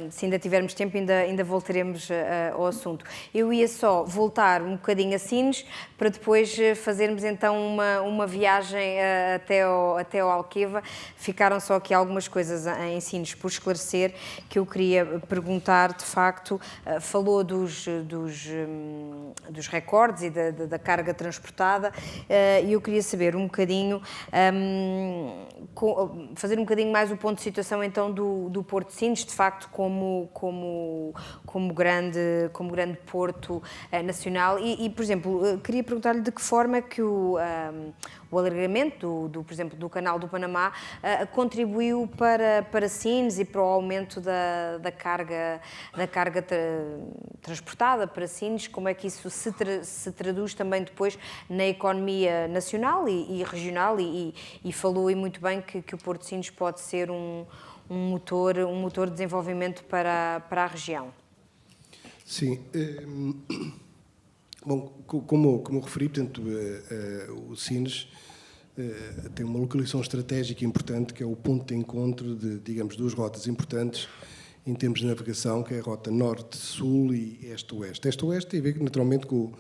Se ainda tivermos tempo, ainda voltaremos ao assunto. Eu ia só voltar um bocadinho a Sines, para depois fazermos então uma viagem até ao Alqueva. Ficaram só aqui algumas coisas em Sines por esclarecer, que eu queria perguntar, de facto. Falou dos recordes e da carga transportada, e eu queria saber um bocadinho, fazer um bocadinho mais o ponto de situação então do Porto de Sines, de facto como grande porto nacional e, por exemplo, queria perguntar-lhe de que forma é que o alargamento, por exemplo, do Canal do Panamá contribuiu para Sines e para o aumento da carga transportada para Sines, como é que isso se traduz também depois na economia nacional e regional e falou muito bem que o Porto de Sines pode ser um motor de desenvolvimento para a região. Sim. Bom, como referi, portanto, o Sines tem uma localização estratégica importante, que é o ponto de encontro de, digamos, duas rotas importantes em termos de navegação, que é a rota norte-sul e este-oeste. Este-oeste tem a ver, naturalmente, com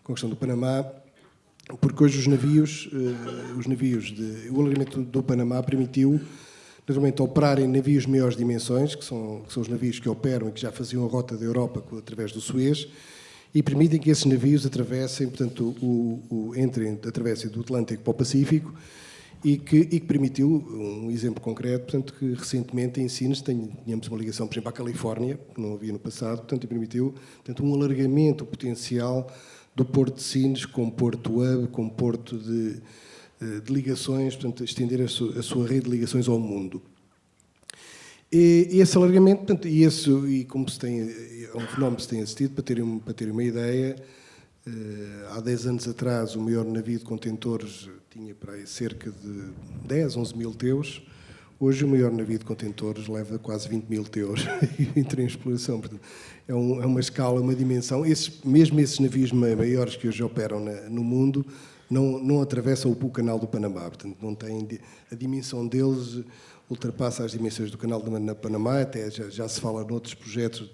a questão do Panamá, porque hoje o alargamento do Panamá permitiu, naturalmente, operarem navios de maiores dimensões, que são os navios que operam e que já faziam a rota da Europa através do Suez, e permitem que esses navios atravessem, portanto, atravessem do Atlântico para o Pacífico, e que permitiu, um exemplo concreto, portanto, que recentemente em Sines tínhamos uma ligação, por exemplo, à Califórnia, que não havia no passado, portanto, e permitiu, portanto, um alargamento potencial do Porto de Sines como porto hub, como porto de ligações, portanto, estender a sua rede de ligações ao mundo. E esse alargamento, portanto, e como é um fenómeno que se tem assistido, para terem uma ideia, há 10 anos atrás o maior navio de contentores tinha para aí cerca de 10, 11 mil teus. Hoje o maior navio de contentores leva quase 20 mil teus e entra em exploração. Portanto, é uma escala, uma dimensão. Mesmo esses navios maiores que hoje operam no mundo não atravessam o Canal do Panamá. Portanto, não têm a dimensão deles, ultrapassa as dimensões do canal de Panamá, até já se fala noutros projetos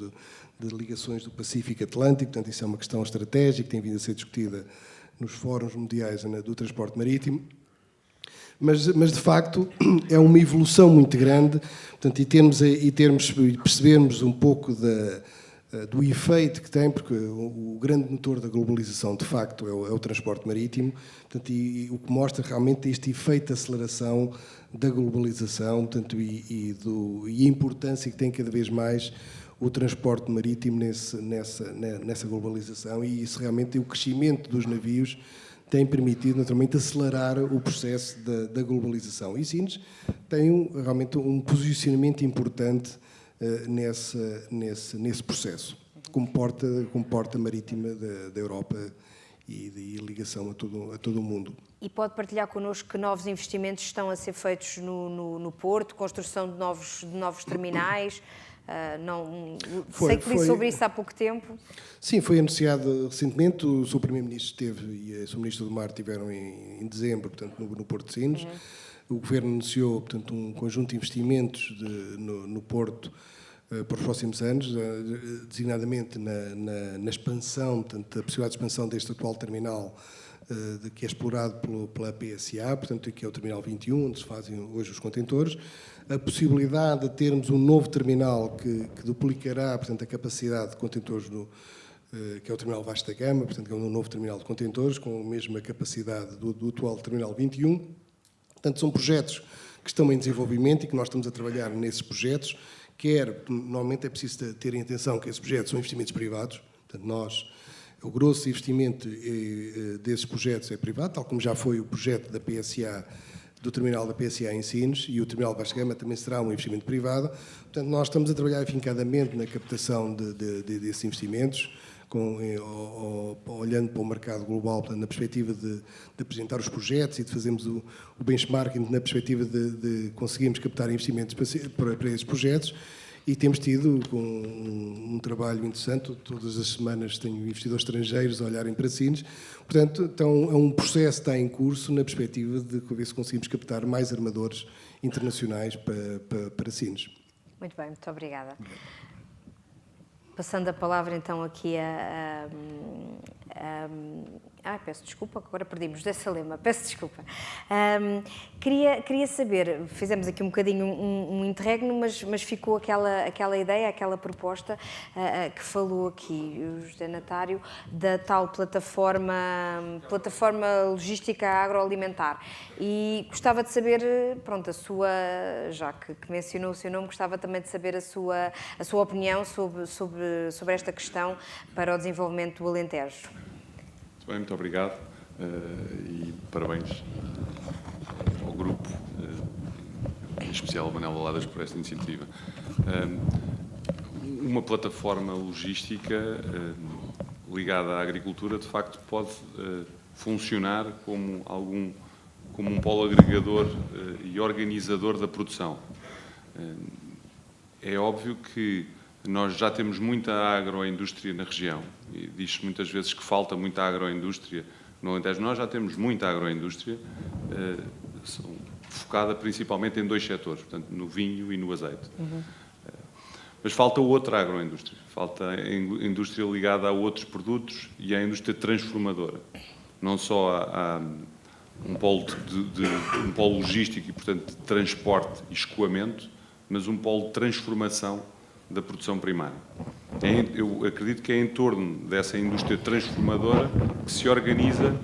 de ligações do Pacífico Atlântico, portanto isso é uma questão estratégica que tem vindo a ser discutida nos fóruns mundiais do transporte marítimo. Mas de facto é uma evolução muito grande, portanto, e percebermos um pouco do efeito que tem, porque o grande motor da globalização de facto é o transporte marítimo, portanto, e o que mostra realmente este efeito de aceleração da globalização, portanto, e a importância que tem cada vez mais o transporte marítimo nessa globalização, e isso realmente o crescimento dos navios tem permitido, naturalmente, acelerar o processo da globalização. E Sines tem realmente um posicionamento importante nesse processo, como porta marítima da Europa e de ligação a todo o mundo. E pode partilhar connosco que novos investimentos estão a ser feitos no Porto, construção de novos terminais? Sei que li sobre isso há pouco tempo. Sim, foi anunciado recentemente. O Sr. Primeiro-Ministro esteve e o Sr. Ministro do Mar estiveram em dezembro, portanto, no Porto de Sines. O Governo anunciou, portanto, um conjunto de investimentos no Porto para os próximos anos, designadamente na expansão, portanto, a possibilidade de expansão deste atual terminal que é explorado pela PSA, portanto, que é o Terminal 21, onde se fazem hoje os contentores, a possibilidade de termos um novo terminal que duplicará, portanto, a capacidade de contentores que é o Terminal Vasta Gama, portanto, que é um novo terminal de contentores, com a mesma capacidade do atual Terminal 21. Portanto, são projetos que estão em desenvolvimento e que nós estamos a trabalhar nesses projetos, normalmente é preciso ter em atenção que esses projetos são investimentos privados, portanto, o grosso investimento desses projetos é privado, tal como já foi o projeto da PSA, do terminal da PSA em Sines, e o terminal Vasta Gama também será um investimento privado. Portanto, nós estamos a trabalhar afincadamente na captação desses investimentos, olhando para o mercado global, portanto, na perspectiva de apresentar os projetos e de fazermos o benchmarking na perspectiva de conseguirmos captar investimentos para esses projetos. E temos tido um trabalho interessante. Todas as semanas tenho investidores estrangeiros a olharem para Sines. Portanto, então, é um processo que está em curso na perspectiva de ver se conseguimos captar mais armadores internacionais para Sines. Muito bem, muito obrigada. Passando a palavra então aqui peço desculpa, agora perdimos dessa lema, peço desculpa. Queria saber, fizemos aqui um bocadinho um interregno, mas ficou aquela ideia, aquela proposta que falou aqui o José Natário, da tal plataforma logística agroalimentar. E gostava de saber, pronto, já que mencionou o seu nome, gostava também de saber a sua opinião sobre esta questão para o desenvolvimento do Alentejo. Muito obrigado e parabéns ao grupo, em especial ao Manel Valadas, por esta iniciativa. Uma plataforma logística ligada à agricultura, de facto, pode funcionar como um polo agregador e organizador da produção. É óbvio que nós já temos muita agroindústria na região e diz-se muitas vezes que falta muita agroindústria no Alentejo. Nós já temos muita agroindústria focada principalmente em dois setores, portanto, no vinho e no azeite. Mas falta outra agroindústria, falta a indústria ligada a outros produtos e a indústria transformadora. Não só há um polo logístico e, portanto, de transporte e escoamento, mas um polo de transformação da produção primária. Eu acredito que é em torno dessa indústria transformadora que se organiza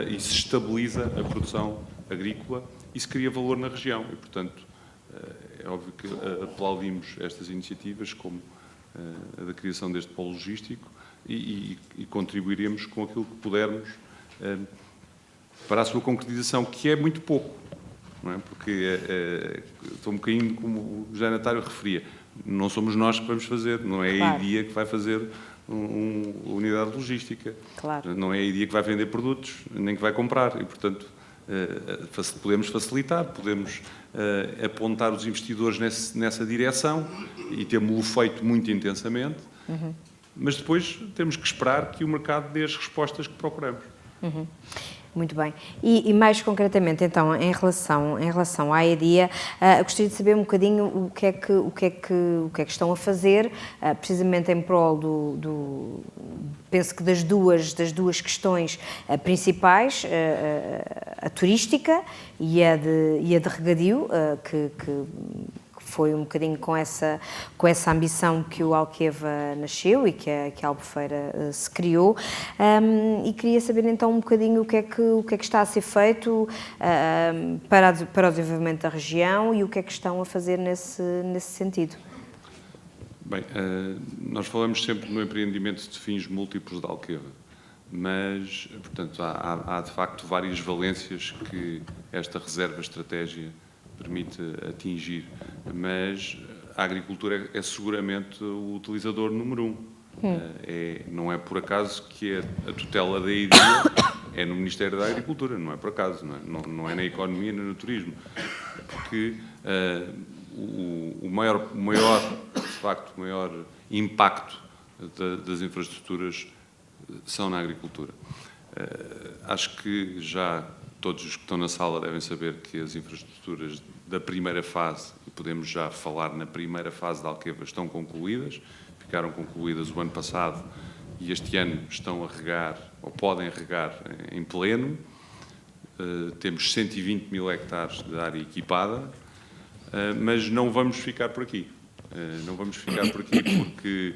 e se estabiliza a produção agrícola e se cria valor na região. E, portanto, é óbvio que aplaudimos estas iniciativas, como a da criação deste polo logístico, e contribuiremos com aquilo que pudermos para a sua concretização, que é muito pouco, não é? Porque estou um bocadinho como o José Natário referia. Não somos nós que vamos fazer, não é a IDIA que vai fazer uma unidade logística. Claro. Não é a IDIA que vai vender produtos, nem que vai comprar. E, portanto, podemos facilitar, podemos apontar os investidores nessa direção e temos-o feito muito intensamente, mas depois temos que esperar que o mercado dê as respostas que procuramos. Muito bem. E mais concretamente, então, em relação à EDIA, gostaria de saber um bocadinho o que é que estão a fazer, precisamente em prol penso que das duas questões principais, a turística e a de regadio, que foi um bocadinho com essa ambição que o Alqueva nasceu e que a Albufeira se criou, e queria saber então um bocadinho o que é que está a ser feito para o desenvolvimento da região e o que é que estão a fazer nesse sentido. Bem, nós falamos sempre no empreendimento de fins múltiplos da Alqueva, mas, portanto, há de facto várias valências que esta reserva estratégia permite atingir, mas a agricultura é seguramente o utilizador número um. Não é por acaso que a tutela da EDIA é no Ministério da Agricultura, não é por acaso, não é na economia nem no turismo, porque o maior impacto das infraestruturas são na agricultura. Acho que já todos os que estão na sala devem saber que as infraestruturas da primeira fase, e podemos já falar na primeira fase da Alqueva, estão concluídas, ficaram concluídas o ano passado e este ano estão a regar, ou podem regar em pleno. Temos 120 mil hectares de área equipada, mas não vamos ficar por aqui. Não vamos ficar por aqui porque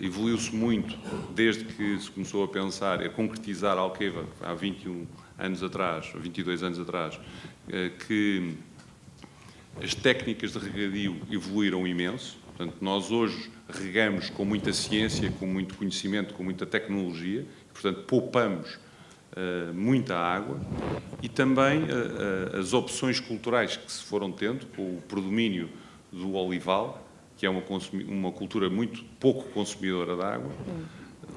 evoluiu-se muito desde que se começou a pensar, a concretizar a Alqueva, há 21 anos atrás, 22 anos atrás, que as técnicas de regadio evoluíram imenso. Portanto, nós hoje regamos com muita ciência, com muito conhecimento, com muita tecnologia, e, portanto, poupamos muita água, e também as opções culturais que se foram tendo, com o predomínio do olival, que é uma cultura muito pouco consumidora de água,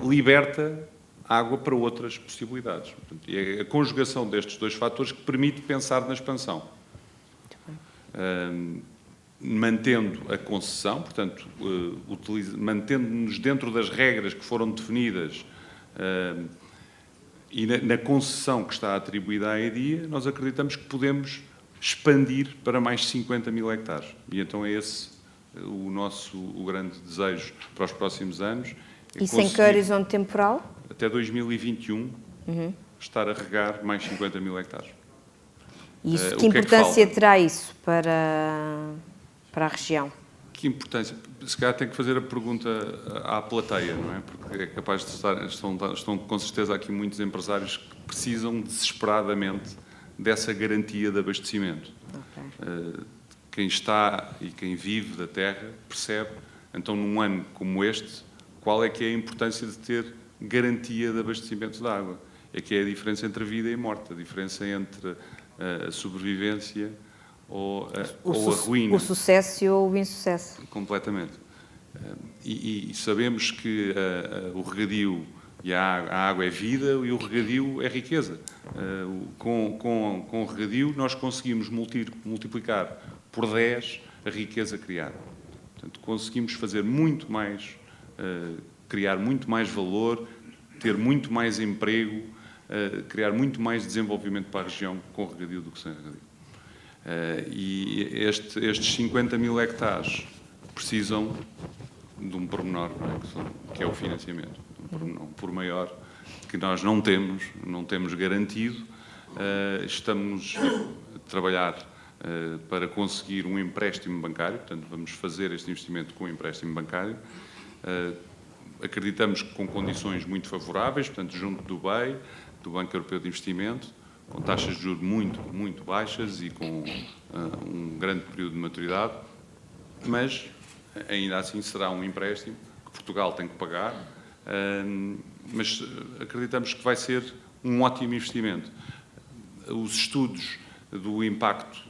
liberta água para outras possibilidades. Portanto, é a conjugação destes dois fatores que permite pensar na expansão. Mantendo a concessão, portanto, mantendo-nos dentro das regras que foram definidas e na concessão que está atribuída à EDIA, nós acreditamos que podemos expandir para mais 50 mil hectares. E então é esse o grande desejo para os próximos anos. Isso em que horizonte temporal? Até 2021, estar a regar mais 50 mil hectares. Isso, que importância terá isso para a região? Que importância? Se calhar tem que fazer a pergunta à plateia, não é? Porque é capaz de estão com certeza aqui muitos empresários que precisam desesperadamente dessa garantia de abastecimento. Okay. Quem está e quem vive da terra percebe, então, num ano como este, qual é que é a importância de ter garantia de abastecimento de água. É que é a diferença entre a vida e a morte, a diferença entre a sobrevivência ou a ruína. O sucesso ou o insucesso. Completamente. E sabemos que o regadio e a água é vida e o regadio é riqueza. Com o regadio nós conseguimos multiplicar por 10 a riqueza criada. Portanto, conseguimos fazer muito mais, criar muito mais valor, ter muito mais emprego, criar muito mais desenvolvimento para a região com o regadio do que sem regadio. E estes 50 mil hectares precisam de um pormenor, que é o financiamento. Um pormenor que nós não temos garantido. Estamos a trabalhar para conseguir um empréstimo bancário, portanto, vamos fazer este investimento com um empréstimo bancário. Acreditamos que com condições muito favoráveis, portanto, junto do BEI, do Banco Europeu de Investimento, com taxas de juros muito, muito baixas e com um grande período de maturidade, mas ainda assim será um empréstimo que Portugal tem que pagar, mas acreditamos que vai ser um ótimo investimento. Os estudos do impacto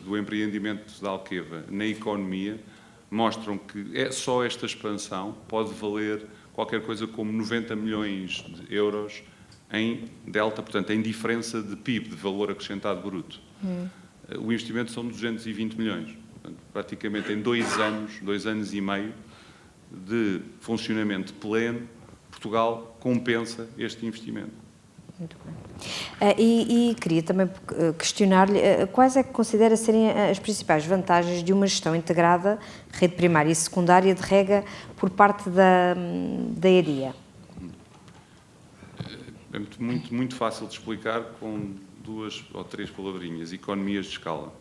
do empreendimento da Alqueva na economia mostram que só esta expansão pode valer qualquer coisa como 90 milhões de euros em delta, portanto, em diferença de PIB, de valor acrescentado bruto. O investimento são 220 milhões. Portanto, praticamente em 2 anos e meio de funcionamento pleno, Portugal compensa este investimento. Muito bem. E queria também questionar-lhe quais é que considera serem as principais vantagens de uma gestão integrada, rede primária e secundária de rega, por parte da EDIA? É muito fácil de explicar com 2 ou 3 palavrinhas: economias de escala.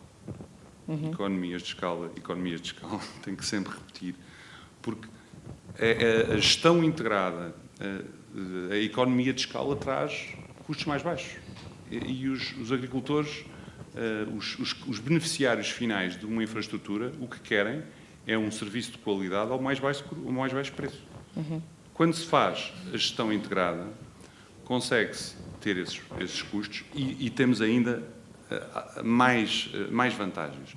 Economias de escala, tenho que sempre repetir, porque a gestão integrada, a economia de escala traz custos mais baixos e os agricultores, os beneficiários finais de uma infraestrutura, o que querem é um serviço de qualidade ao mais baixo preço. Quando se faz a gestão integrada, consegue-se ter esses custos e temos ainda mais vantagens.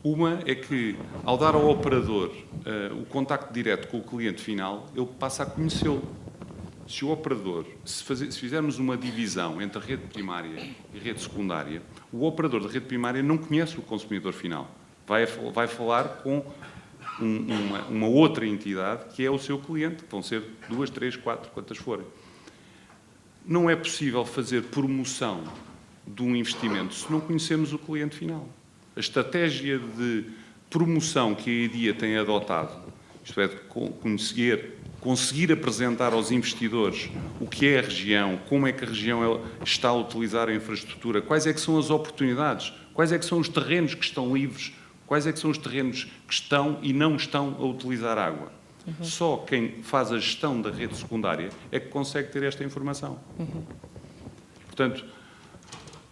Uma é que, ao dar ao operador o contacto direto com o cliente final, ele passa a conhecê-lo. Se o operador, se fizermos uma divisão entre a rede primária e a rede secundária, o operador da rede primária não conhece o consumidor final. Vai falar com uma outra entidade que é o seu cliente, que vão ser 2, 3, 4, quantas forem. Não é possível fazer promoção de um investimento se não conhecemos o cliente final. A estratégia de promoção que a EDIA tem adotado, isto é, de conseguir apresentar aos investidores o que é a região, como é que a região está a utilizar a infraestrutura, quais é que são as oportunidades, quais é que são os terrenos que estão livres, quais é que são os terrenos que estão e não estão a utilizar água. Só quem faz a gestão da rede secundária é que consegue ter esta informação. Portanto,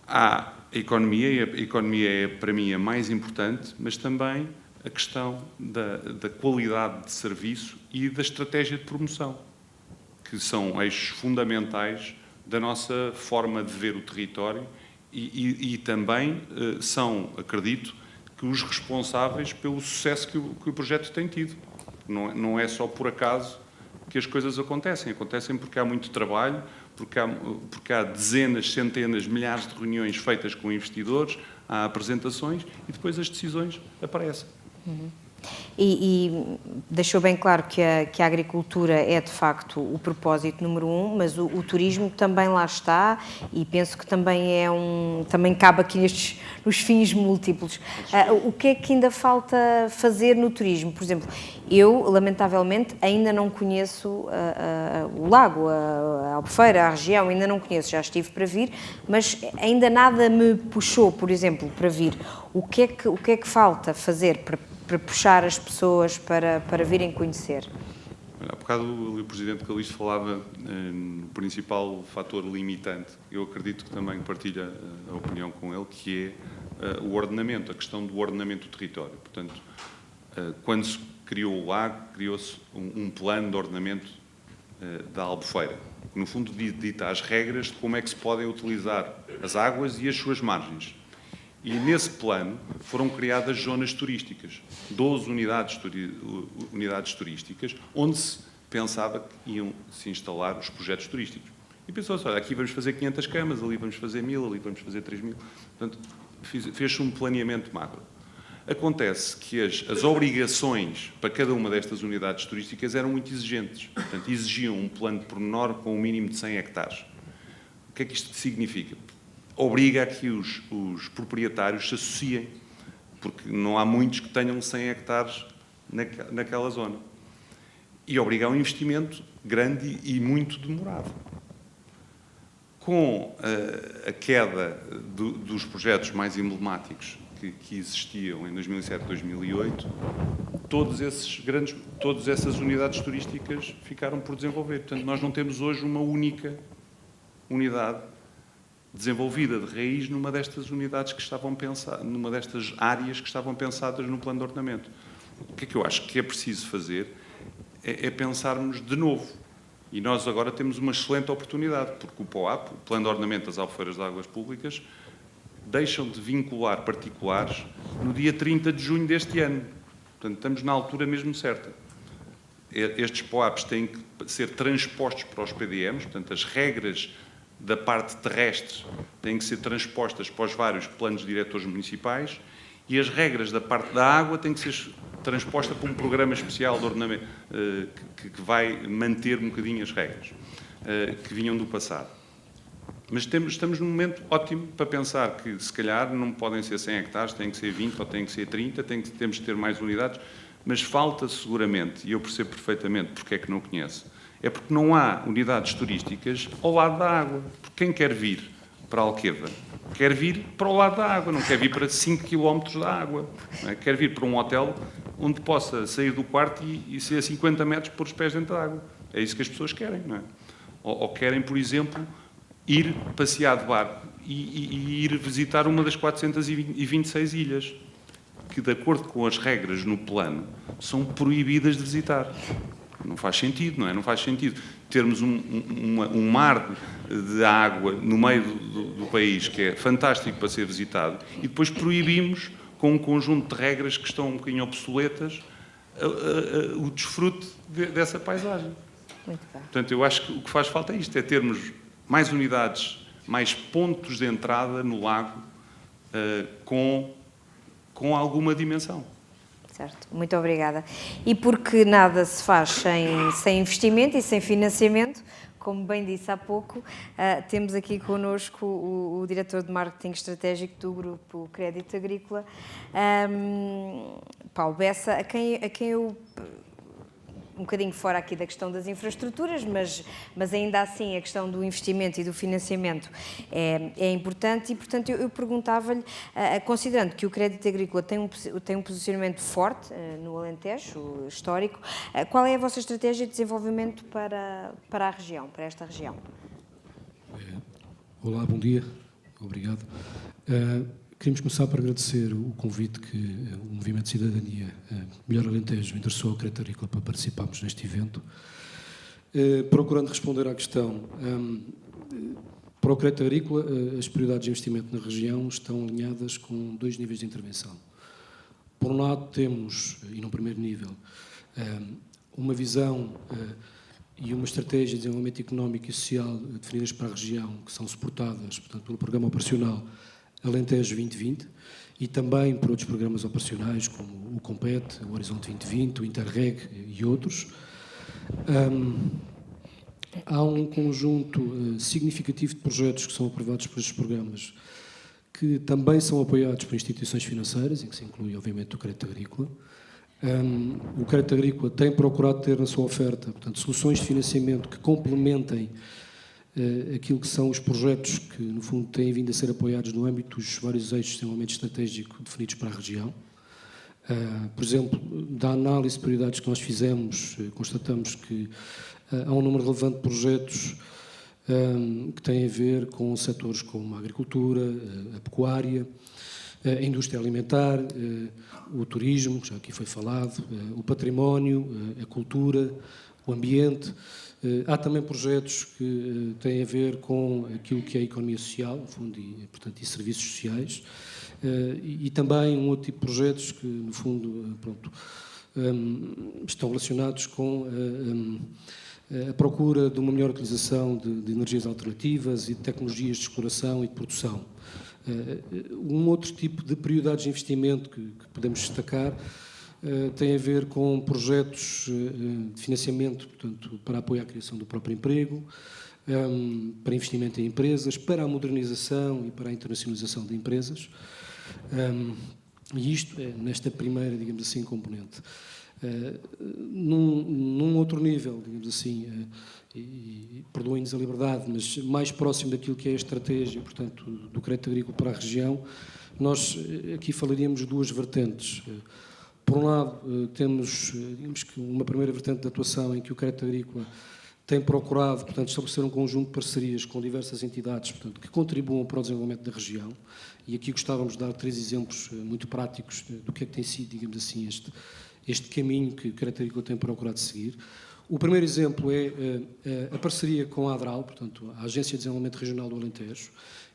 há a economia, e a economia é, para mim, a mais importante, mas também a questão da qualidade de serviço e da estratégia de promoção, que são eixos fundamentais da nossa forma de ver o território e também são, acredito, que os responsáveis pelo sucesso que o projeto tem tido. Não é só por acaso que as coisas acontecem porque há muito trabalho, porque há dezenas, centenas, milhares de reuniões feitas com investidores, há apresentações e depois as decisões aparecem. E deixou bem claro que a agricultura é, de facto, o propósito número 1, mas o turismo também lá está e penso que também também cabe aqui nos fins múltiplos. O que é que ainda falta fazer no turismo? Por exemplo, eu, lamentavelmente, ainda não conheço o lago, a Albufeira, a região, ainda não conheço, já estive para vir, mas ainda nada me puxou, por exemplo, para vir. O que é que falta fazer para puxar as pessoas para virem conhecer? Há bocado o Presidente Calixto falava no principal fator limitante. Eu acredito que também partilha a opinião com ele, que é o ordenamento, a questão do ordenamento do território. Portanto, quando se criou o lago, criou-se um plano de ordenamento da Albufeira, que no fundo dita as regras de como é que se podem utilizar as águas e as suas margens. E nesse plano foram criadas zonas turísticas, 12 unidades turísticas, onde se pensava que iam se instalar os projetos turísticos. E pensou-se, olha, aqui vamos fazer 500 camas, ali vamos fazer 1000, ali vamos fazer 3000. Portanto, fez-se um planeamento macro. Acontece que as obrigações para cada uma destas unidades turísticas eram muito exigentes. Portanto, exigiam um plano de pormenor com um mínimo de 100 hectares. O que é que isto significa? Obriga a que os proprietários se associem, porque não há muitos que tenham 100 hectares naquela zona. E obriga a um investimento grande e muito demorado. Com a queda dos projetos mais emblemáticos que existiam em 2007 e 2008, todas essas unidades turísticas ficaram por desenvolver. Portanto, nós não temos hoje uma única unidade desenvolvida de raiz numa destas unidades que estavam pensadas, numa destas áreas que estavam pensadas no plano de ordenamento. O que é que eu acho que é preciso fazer é pensarmos de novo. E nós agora temos uma excelente oportunidade, porque o POAP, o Plano de Ordenamento das Albufeiras de Águas Públicas, deixam de vincular particulares no dia 30 de junho deste ano. Portanto, estamos na altura mesmo certa. Estes POAPs têm que ser transpostos para os PDMs, portanto, as regras da parte terrestre têm que ser transpostas para os vários planos diretores municipais e as regras da parte da água têm que ser transposta para um programa especial de ordenamento que vai manter um bocadinho as regras que vinham do passado. Mas estamos num momento ótimo para pensar que, se calhar, não podem ser 100 hectares, têm que ser 20 ou têm que ser 30, temos que ter mais unidades, mas falta seguramente, e eu percebo perfeitamente porque é que não conheço, é porque não há unidades turísticas ao lado da água. Porque quem quer vir para Alqueva quer vir para o lado da água, não quer vir para 5 km da água. Não é? Quer vir para um hotel onde possa sair do quarto e ser a 50 metros pôr os pés dentro da água. É isso que as pessoas querem, não é? Ou querem, por exemplo, ir passear de barco e ir visitar uma das 426 ilhas, que, de acordo com as regras no plano, são proibidas de visitar. Não faz sentido, não é? Não faz sentido termos um mar de água no meio do país, que é fantástico para ser visitado, e depois proibimos, com um conjunto de regras que estão um bocadinho obsoletas, o desfrute dessa paisagem. Muito bem. Portanto, eu acho que o que faz falta é isto, é termos mais unidades, mais pontos de entrada no lago com alguma dimensão. Certo, muito obrigada. E porque nada se faz sem investimento e sem financiamento, como bem disse há pouco, temos aqui connosco o diretor de marketing estratégico do grupo Crédito Agrícola, Paulo Bessa, a quem eu, um bocadinho fora aqui da questão das infraestruturas, mas ainda assim a questão do investimento e do financiamento é importante, e portanto eu perguntava-lhe, considerando que o Crédito Agrícola tem um posicionamento forte no Alentejo, histórico, qual é a vossa estratégia de desenvolvimento para a região, para esta região? Olá, bom dia, obrigado. Queríamos começar por agradecer o convite que o Movimento de Cidadania Melhor Alentejo interessou ao Crédito Agrícola para participarmos neste evento. Procurando responder à questão, para o Crédito Agrícola, as prioridades de investimento na região estão alinhadas com 2 níveis de intervenção. Por um lado, temos, e num primeiro nível, uma visão e uma estratégia de desenvolvimento económico e social definidas para a região, que são suportadas, portanto, pelo Programa Operacional Alentejo 2020 e também por outros programas operacionais como o Compete, o Horizonte 2020, o Interreg e outros. Há um conjunto significativo de projetos que são aprovados por estes programas que também são apoiados por instituições financeiras, em que se inclui, obviamente, o Crédito Agrícola. O Crédito Agrícola tem procurado ter na sua oferta, portanto, soluções de financiamento que complementem aquilo que são os projetos que, no fundo, têm vindo a ser apoiados no âmbito dos vários eixos de desenvolvimento estratégico definidos para a região. Por exemplo, da análise de prioridades que nós fizemos, constatamos que há um número relevante de projetos que têm a ver com setores como a agricultura, a pecuária, a indústria alimentar, o turismo, que já aqui foi falado, o património, a cultura, o ambiente. Há também projetos que têm a ver com aquilo que é a economia social, no fundo, portanto, e serviços sociais, e também um outro tipo de projetos que, no fundo, pronto, estão relacionados com a procura de uma melhor utilização de energias alternativas e de tecnologias de exploração e de produção. Um outro tipo de prioridades de investimento que podemos destacar tem a ver com projetos de financiamento, portanto, para apoiar a criação do próprio emprego, para investimento em empresas, para a modernização e para a internacionalização de empresas. E isto é nesta primeira, digamos assim, componente. Num outro nível, digamos assim, e perdoem-nos a liberdade, mas mais próximo daquilo que é a estratégia, portanto, do Crédito Agrícola para a região, nós aqui falaríamos de 2 vertentes. Por um lado, temos, digamos que uma primeira vertente de atuação em que o Crédito Agrícola tem procurado, portanto, estabelecer um conjunto de parcerias com diversas entidades, portanto, que contribuam para o desenvolvimento da região. E aqui gostávamos de dar 3 exemplos muito práticos do que é que tem sido, digamos assim, este caminho que o Crédito Agrícola tem procurado seguir. O primeiro exemplo é a parceria com a ADRAL, portanto, a Agência de Desenvolvimento Regional do Alentejo,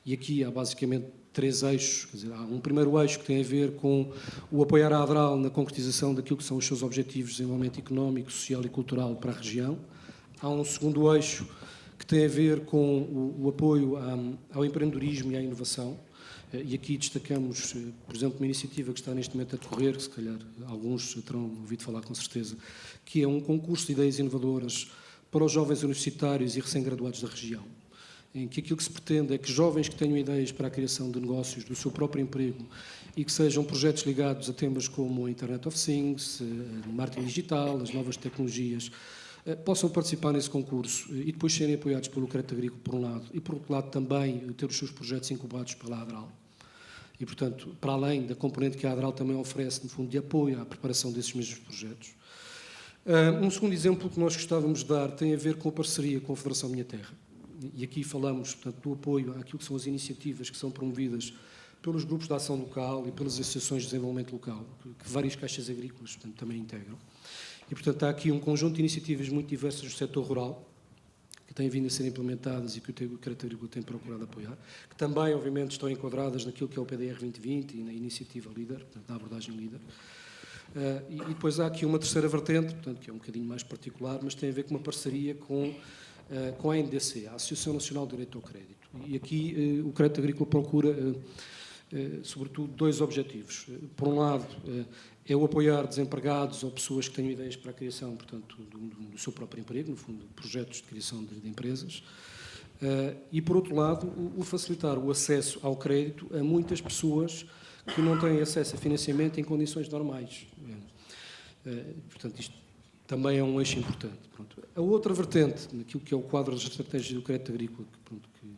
e aqui há basicamente 3 eixos, quer dizer, há um primeiro eixo que tem a ver com o apoiar a ADRAL na concretização daquilo que são os seus objetivos de desenvolvimento económico, social e cultural para a região. Há um segundo eixo que tem a ver com o apoio ao empreendedorismo e à inovação, E aqui destacamos, por exemplo, uma iniciativa que está neste momento a decorrer, que se calhar alguns terão ouvido falar com certeza, que é um concurso de ideias inovadoras para os jovens universitários e recém-graduados da região, em que aquilo que se pretende é que jovens que tenham ideias para a criação de negócios do seu próprio emprego e que sejam projetos ligados a temas como a Internet of Things, marketing digital, as novas tecnologias, possam participar nesse concurso e depois serem apoiados pelo Crédito Agrícola, por um lado, e por outro lado também ter os seus projetos incubados pela ADRAL. E, portanto, para além da componente que a ADRAL também oferece, no fundo, de apoio à preparação desses mesmos projetos. Um segundo exemplo que nós gostávamos de dar tem a ver com a parceria com a Federação Minha Terra. E aqui falamos, portanto, do apoio àquilo que são as iniciativas que são promovidas pelos grupos de ação local e pelas associações de desenvolvimento local, que várias caixas agrícolas, portanto, também integram. E, portanto, há aqui um conjunto de iniciativas muito diversas do setor rural, que têm vindo a ser implementadas e que o Crédito Agrícola tem procurado apoiar, que também, obviamente, estão enquadradas naquilo que é o PDR 2020 e na iniciativa LEADER, portanto, na abordagem LEADER. E depois há aqui uma terceira vertente, portanto, que é um bocadinho mais particular, mas tem a ver com uma parceria com a ANDC, a Associação Nacional de Direito ao Crédito. E aqui o Crédito Agrícola procura, sobretudo, dois objetivos. Por um lado, é o apoiar desempregados ou pessoas que tenham ideias para a criação, portanto, do seu próprio emprego, no fundo, projetos de criação de empresas. E, por outro lado, o facilitar o acesso ao crédito a muitas pessoas que não têm acesso a financiamento em condições normais. Portanto, isto também é um eixo importante. Pronto. A outra vertente, naquilo que é o quadro das estratégias do Crédito Agrícola, que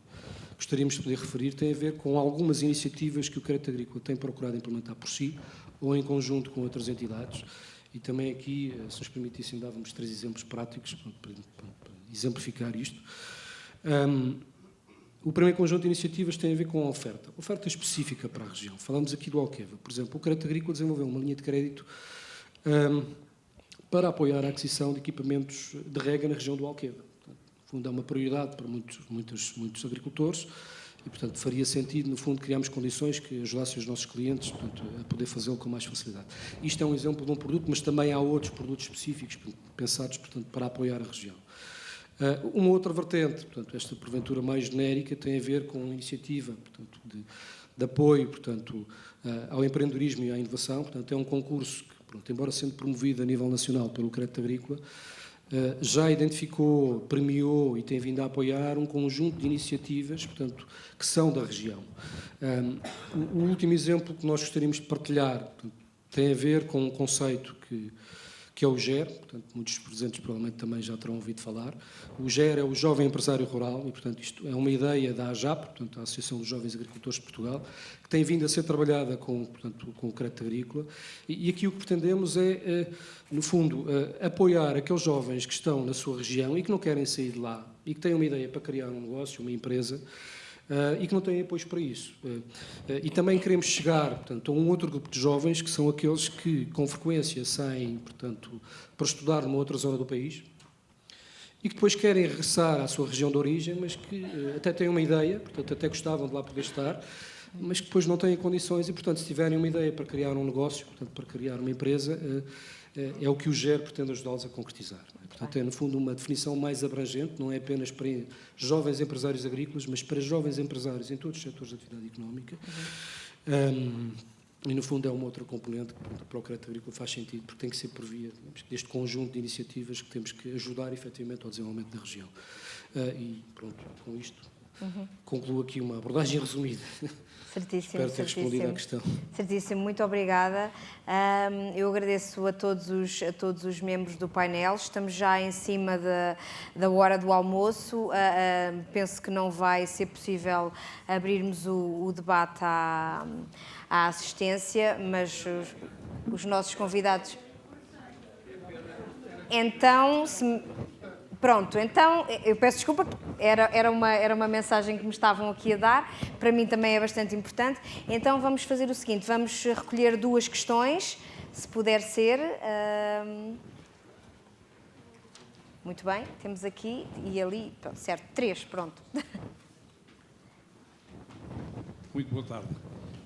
gostaríamos de poder referir, tem a ver com algumas iniciativas que o Crédito Agrícola tem procurado implementar por si, ou em conjunto com outras entidades. E também aqui, se nos permitissem, dávamos 3 exemplos práticos para exemplificar isto. O primeiro conjunto de iniciativas tem a ver com a oferta específica para a região. Falamos aqui do Alqueva. Por exemplo, o Crédito Agrícola desenvolveu uma linha de crédito para apoiar a aquisição de equipamentos de rega na região do Alqueva. Portanto, no fundo, é uma prioridade para muitos agricultores e, portanto, faria sentido, no fundo, criarmos condições que ajudassem os nossos clientes, portanto, a poder fazê-lo com mais facilidade. Isto é um exemplo de um produto, mas também há outros produtos específicos pensados, portanto, para apoiar a região. Uma outra vertente, portanto, esta porventura mais genérica, tem a ver com a iniciativa, portanto, de apoio, portanto, ao empreendedorismo e à inovação. Portanto, é um concurso que, pronto, embora sendo promovido a nível nacional pelo Crédito Agrícola, já identificou, premiou e tem vindo a apoiar um conjunto de iniciativas, portanto, que são da região. O último exemplo que nós gostaríamos de partilhar, portanto, tem a ver com um conceito que é o GER, portanto, muitos presentes provavelmente também já terão ouvido falar. O GER é o Jovem Empresário Rural e, portanto, isto é uma ideia da AJAP, portanto, a Associação dos Jovens Agricultores de Portugal, que tem vindo a ser trabalhada com o Crédito Agrícola e aqui o que pretendemos é, no fundo, apoiar aqueles jovens que estão na sua região e que não querem sair de lá e que têm uma ideia para criar um negócio, uma empresa, e que não têm apoios para isso. E também queremos chegar, portanto, a um outro grupo de jovens que são aqueles que, com frequência, saem, portanto, para estudar numa outra zona do país e que depois querem regressar à sua região de origem, mas que até têm uma ideia, portanto, até gostavam de lá poder estar, mas que depois não têm condições e, portanto, se tiverem uma ideia para criar um negócio, portanto, para criar uma empresa, é o que o GER pretende ajudá-los a concretizar. Portanto, é, no fundo, uma definição mais abrangente, não é apenas para jovens empresários agrícolas, mas para jovens empresários em todos os setores de atividade económica. E, no fundo, é uma outra componente que para o Crédito Agrícola faz sentido, porque tem que ser por via deste conjunto de iniciativas que temos que ajudar, efetivamente, ao desenvolvimento da região. E, pronto, com isto, concluo aqui uma abordagem resumida. Certíssimo, Espero ter respondido à questão. Certíssimo, muito obrigada. Eu agradeço a todos os membros do painel. Estamos já em cima da hora do almoço. Penso que não vai ser possível abrirmos o debate à assistência, mas os nossos convidados... Então, pronto, então, eu peço desculpa, era uma mensagem que me estavam aqui a dar, para mim também é bastante importante. Então vamos fazer o seguinte, vamos recolher 2 questões, se puder ser. Muito bem, temos aqui e ali, pronto, certo, 3, pronto. Muito boa tarde.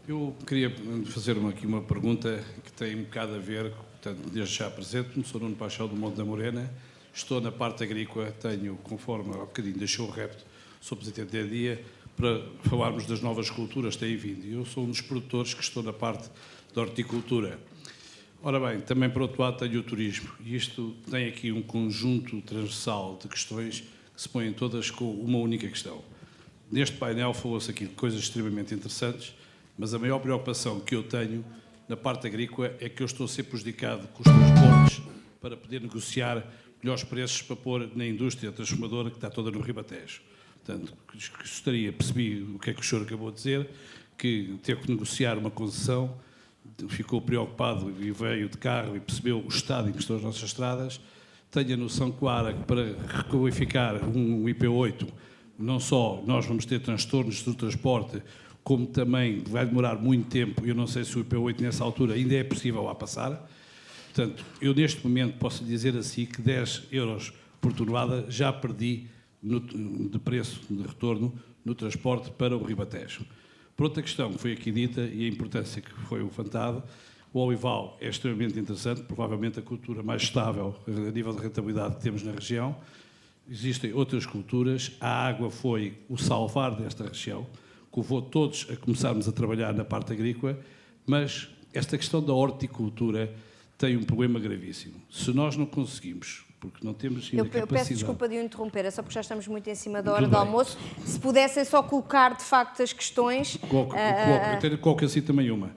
Eu queria fazer aqui uma pergunta que tem um bocado a ver, portanto, desde já apresento-me, sou Nuno Paixão do Monte da Morena. Estou na parte agrícola, tenho, conforme há bocadinho deixou o repto, sou presidente da dia, para falarmos das novas culturas que têm vindo. Eu sou um dos produtores que estou na parte da horticultura. Ora bem, também por outro lado tenho o turismo, e isto tem aqui um conjunto transversal de questões que se põem todas com uma única questão. Neste painel falou-se aqui de coisas extremamente interessantes, mas a maior preocupação que eu tenho na parte agrícola é que eu estou a ser prejudicado com os transportes para poder negociar melhores preços para pôr na indústria transformadora que está toda no Ribatejo. Portanto, percebi o que é que o senhor acabou de dizer, que teve que negociar uma concessão, ficou preocupado e veio de carro e percebeu o estado em que estão as nossas estradas. Tenho a noção clara que para requalificar um IP8, não só nós vamos ter transtornos do transporte, como também vai demorar muito tempo. Eu não sei se o IP8 nessa altura ainda é possível lá passar. Portanto, eu neste momento posso dizer assim que 10 euros por tonelada já perdi de preço de retorno no transporte para o Ribatejo. Por outra questão que foi aqui dita e a importância que foi levantado, o olival é extremamente interessante, provavelmente a cultura mais estável a nível de rentabilidade que temos na região. Existem outras culturas, a água foi o salvar desta região, que levou todos a começarmos a trabalhar na parte agrícola, mas esta questão da horticultura tem um problema gravíssimo. Se nós não conseguimos, porque não temos ainda capacidade... Eu peço desculpa de o interromper, é só porque já estamos muito em cima da hora do almoço. Se pudessem só colocar, de facto, as questões... Eu coloco assim também uma,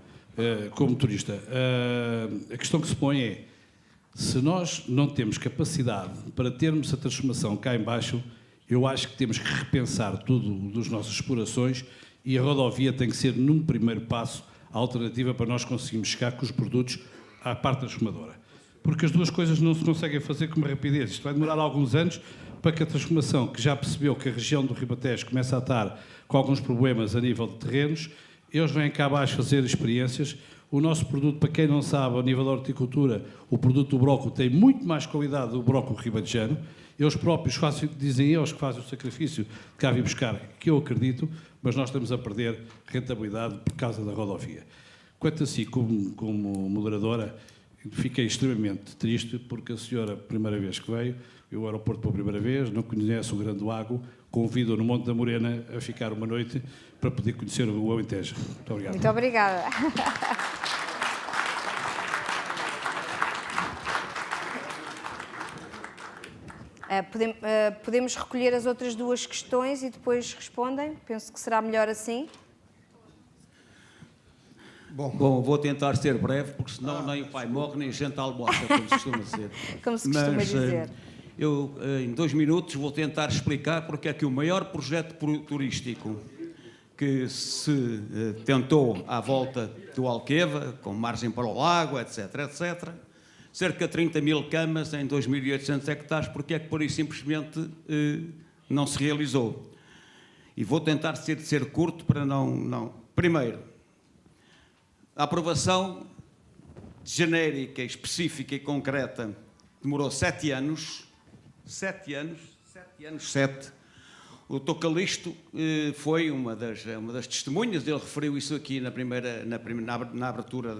como motorista. A questão que se põe é, se nós não temos capacidade para termos a transformação cá em baixo, eu acho que temos que repensar tudo das nossas explorações e a rodovia tem que ser, num primeiro passo, a alternativa para nós conseguirmos chegar com os produtos à parte transformadora. Porque as duas coisas não se conseguem fazer com uma rapidez. Isto vai demorar alguns anos para que a transformação, que já percebeu que a região do Ribatejo começa a estar com alguns problemas a nível de terrenos, eles vêm cá abaixo fazer experiências. O nosso produto, para quem não sabe, a nível da horticultura, o produto do brócolis tem muito mais qualidade do brócolis ribatejano. Eles próprios dizem eles que fazem o sacrifício de cá vir buscar, que eu acredito, mas nós estamos a perder rentabilidade por causa da rodovia. Quanto a si, como moderadora, fiquei extremamente triste porque a senhora, primeira vez que veio, eu ao aeroporto pela primeira vez, não conhece o Grande Lago, convido-a no Monte da Morena a ficar uma noite para poder conhecer o Alentejo. Muito obrigado. Muito obrigada. Podemos recolher as outras duas questões e depois respondem? Penso que será melhor assim. Bom, vou tentar ser breve, porque senão nem o pai morre, nem a gente almoça, como se costuma dizer. Como se costuma dizer. Eu, em 2 minutos, vou tentar explicar porque é que o maior projeto turístico que se tentou à volta do Alqueva, com margem para o lago, etc., etc., cerca de 30 mil camas em 2.800 hectares, porque é que por isso simplesmente não se realizou. E vou tentar ser curto para não... Primeiro, a aprovação genérica, específica e concreta demorou 7 anos. 7 anos. O Dr. Calixto foi uma das testemunhas, ele referiu isso aqui na abertura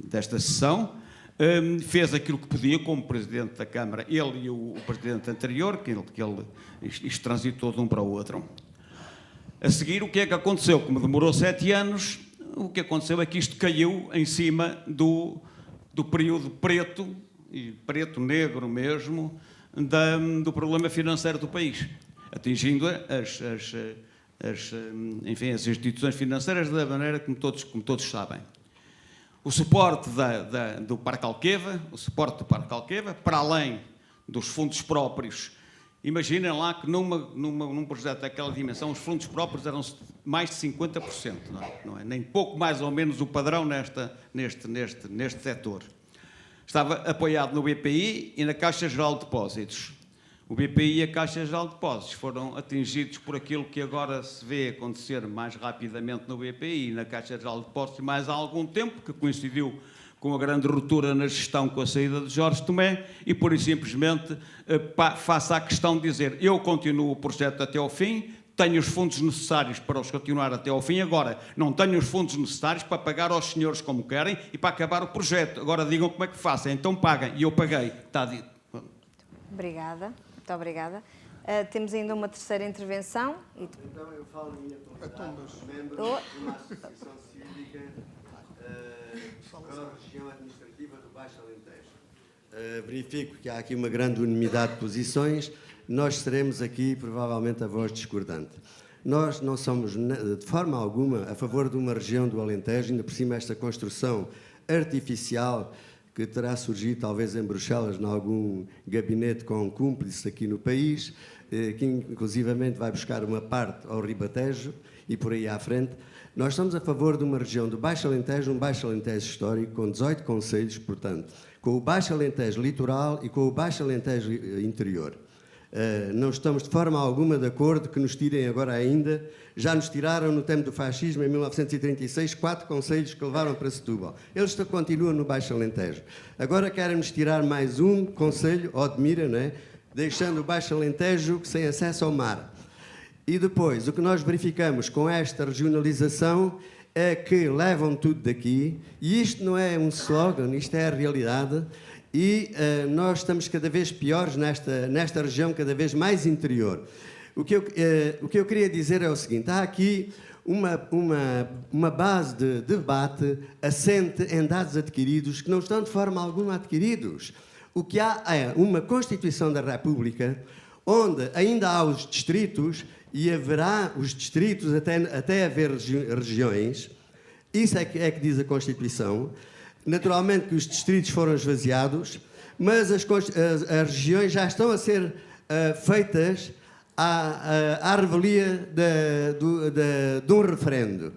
desta sessão. Fez aquilo que podia como Presidente da Câmara, ele e o Presidente anterior, isto transitou de um para o outro. A seguir, o que é que aconteceu? Como demorou 7 anos, o que aconteceu é que isto caiu em cima do período preto, e preto-negro mesmo, do problema financeiro do país, atingindo as instituições financeiras da maneira como todos sabem. O suporte do Parque Alqueva, para além dos fundos próprios. Imaginem lá que num projeto daquela dimensão os fundos próprios eram mais de 50%, não é? Nem pouco mais ou menos o padrão neste setor. Estava apoiado no BPI e na Caixa Geral de Depósitos. O BPI e a Caixa Geral de Depósitos foram atingidos por aquilo que agora se vê acontecer mais rapidamente no BPI e na Caixa Geral de Depósitos mais há algum tempo, que coincidiu com a grande ruptura na gestão com a saída de Jorge Tomé, e por isso simplesmente faça a questão de dizer eu continuo o projeto até ao fim, tenho os fundos necessários para os continuar até ao fim, agora não tenho os fundos necessários para pagar aos senhores como querem e para acabar o projeto. Agora digam como é que façam, então paguem. E eu paguei. Está dito. Obrigada, muito obrigada. Temos ainda uma terceira intervenção. Então eu falo em minha qualidade de membro de uma associação cívica da região administrativa do Baixo Alentejo. Verifico que há aqui uma grande unanimidade de posições. Nós seremos aqui, provavelmente, a voz discordante. Nós não somos, de forma alguma, a favor de uma região do Alentejo, ainda por cima esta construção artificial que terá surgido, talvez, em Bruxelas, em algum gabinete com cúmplices aqui no país, que inclusivamente vai buscar uma parte ao Ribatejo e por aí à frente. Nós estamos a favor de uma região do Baixo Alentejo, um Baixo Alentejo histórico, com 18 concelhos, portanto, com o Baixo Alentejo litoral e com o Baixo Alentejo interior. Não estamos de forma alguma de acordo que nos tirem agora ainda. Já nos tiraram no tempo do fascismo, em 1936, 4 concelhos que levaram para Setúbal. Eles continuam no Baixo Alentejo. Agora querem-nos tirar mais um concelho, Odmira, não é? Deixando o Baixo Alentejo sem acesso ao mar. E depois, o que nós verificamos com esta regionalização é que levam tudo daqui, e isto não é um slogan, isto é a realidade, e nós estamos cada vez piores nesta região, cada vez mais interior. O que eu queria dizer é o seguinte: há aqui uma base de debate assente em dados adquiridos que não estão de forma alguma adquiridos. O que há é uma Constituição da República onde ainda há os distritos e haverá os distritos até haver regiões. Isso é que diz a Constituição. Naturalmente que os distritos foram esvaziados, mas as regiões já estão a ser feitas à revelia de um referendo.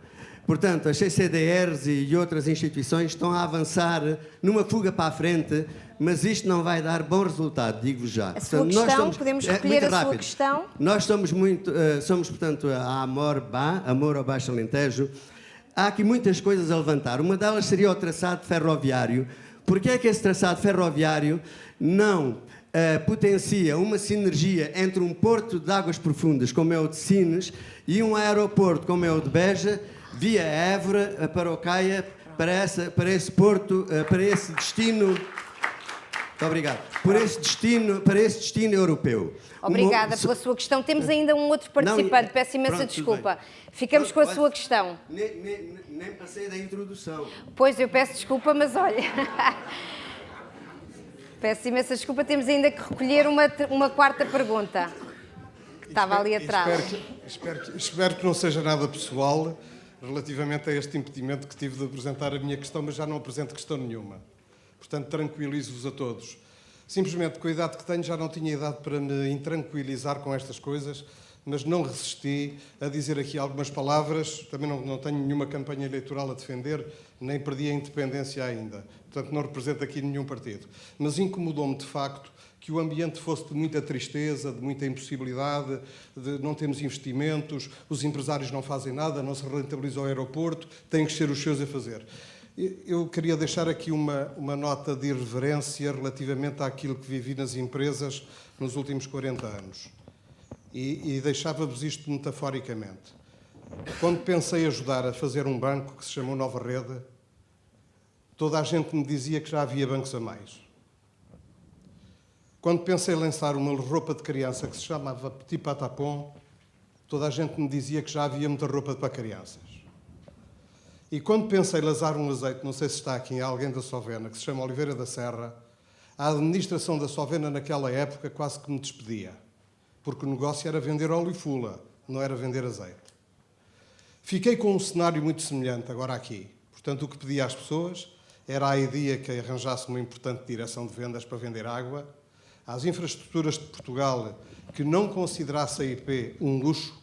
Portanto, as CCDRs e outras instituições estão a avançar numa fuga para a frente, mas isto não vai dar bom resultado, digo-vos já. A sua questão, podemos recolher a sua questão? Nós somos, portanto, a Amor ao Baixo Alentejo. Há aqui muitas coisas a levantar. Uma delas seria o traçado ferroviário. Porquê é que esse traçado ferroviário não potencia uma sinergia entre um porto de águas profundas, como é o de Sines, e um aeroporto, como é o de Beja, via Évora, para o Caia, para esse porto, para esse destino... Muito obrigado. Para esse destino europeu. Obrigada pela sua questão. Temos ainda um outro participante. Peço imensa desculpa. Ficamos com a sua questão. Nem passei da introdução. Pois, eu peço desculpa, mas olha... Peço imensa desculpa. Temos ainda que recolher uma quarta pergunta, que estava ali atrás. Espero que não seja nada pessoal relativamente a este impedimento que tive de apresentar a minha questão, mas já não apresento questão nenhuma. Portanto, tranquilizo-vos a todos. Simplesmente, com a idade que tenho, já não tinha idade para me intranquilizar com estas coisas, mas não resisti a dizer aqui algumas palavras. Também não tenho nenhuma campanha eleitoral a defender, nem perdi a independência ainda. Portanto, não represento aqui nenhum partido. Mas incomodou-me, de facto, que o ambiente fosse de muita tristeza, de muita impossibilidade, de não temos investimentos, os empresários não fazem nada, não se rentabiliza o aeroporto, têm que ser os seus a fazer. Eu queria deixar aqui uma nota de irreverência relativamente àquilo que vivi nas empresas nos últimos 40 anos. E deixava-vos isto metaforicamente. Quando pensei ajudar a fazer um banco que se chamou Nova Rede, toda a gente me dizia que já havia bancos a mais. Quando pensei lançar uma roupa de criança que se chamava Petit Patapon, toda a gente me dizia que já havia muita roupa para crianças. E quando pensei lançar um azeite, não sei se está aqui alguém da Sovena, que se chama Oliveira da Serra, a administração da Sovena naquela época quase que me despedia, porque o negócio era vender óleo e fula, não era vender azeite. Fiquei com um cenário muito semelhante agora aqui. Portanto, o que pedi às pessoas era a ideia que arranjasse uma importante direção de vendas para vender água, às infraestruturas de Portugal que não considerasse a IP um luxo.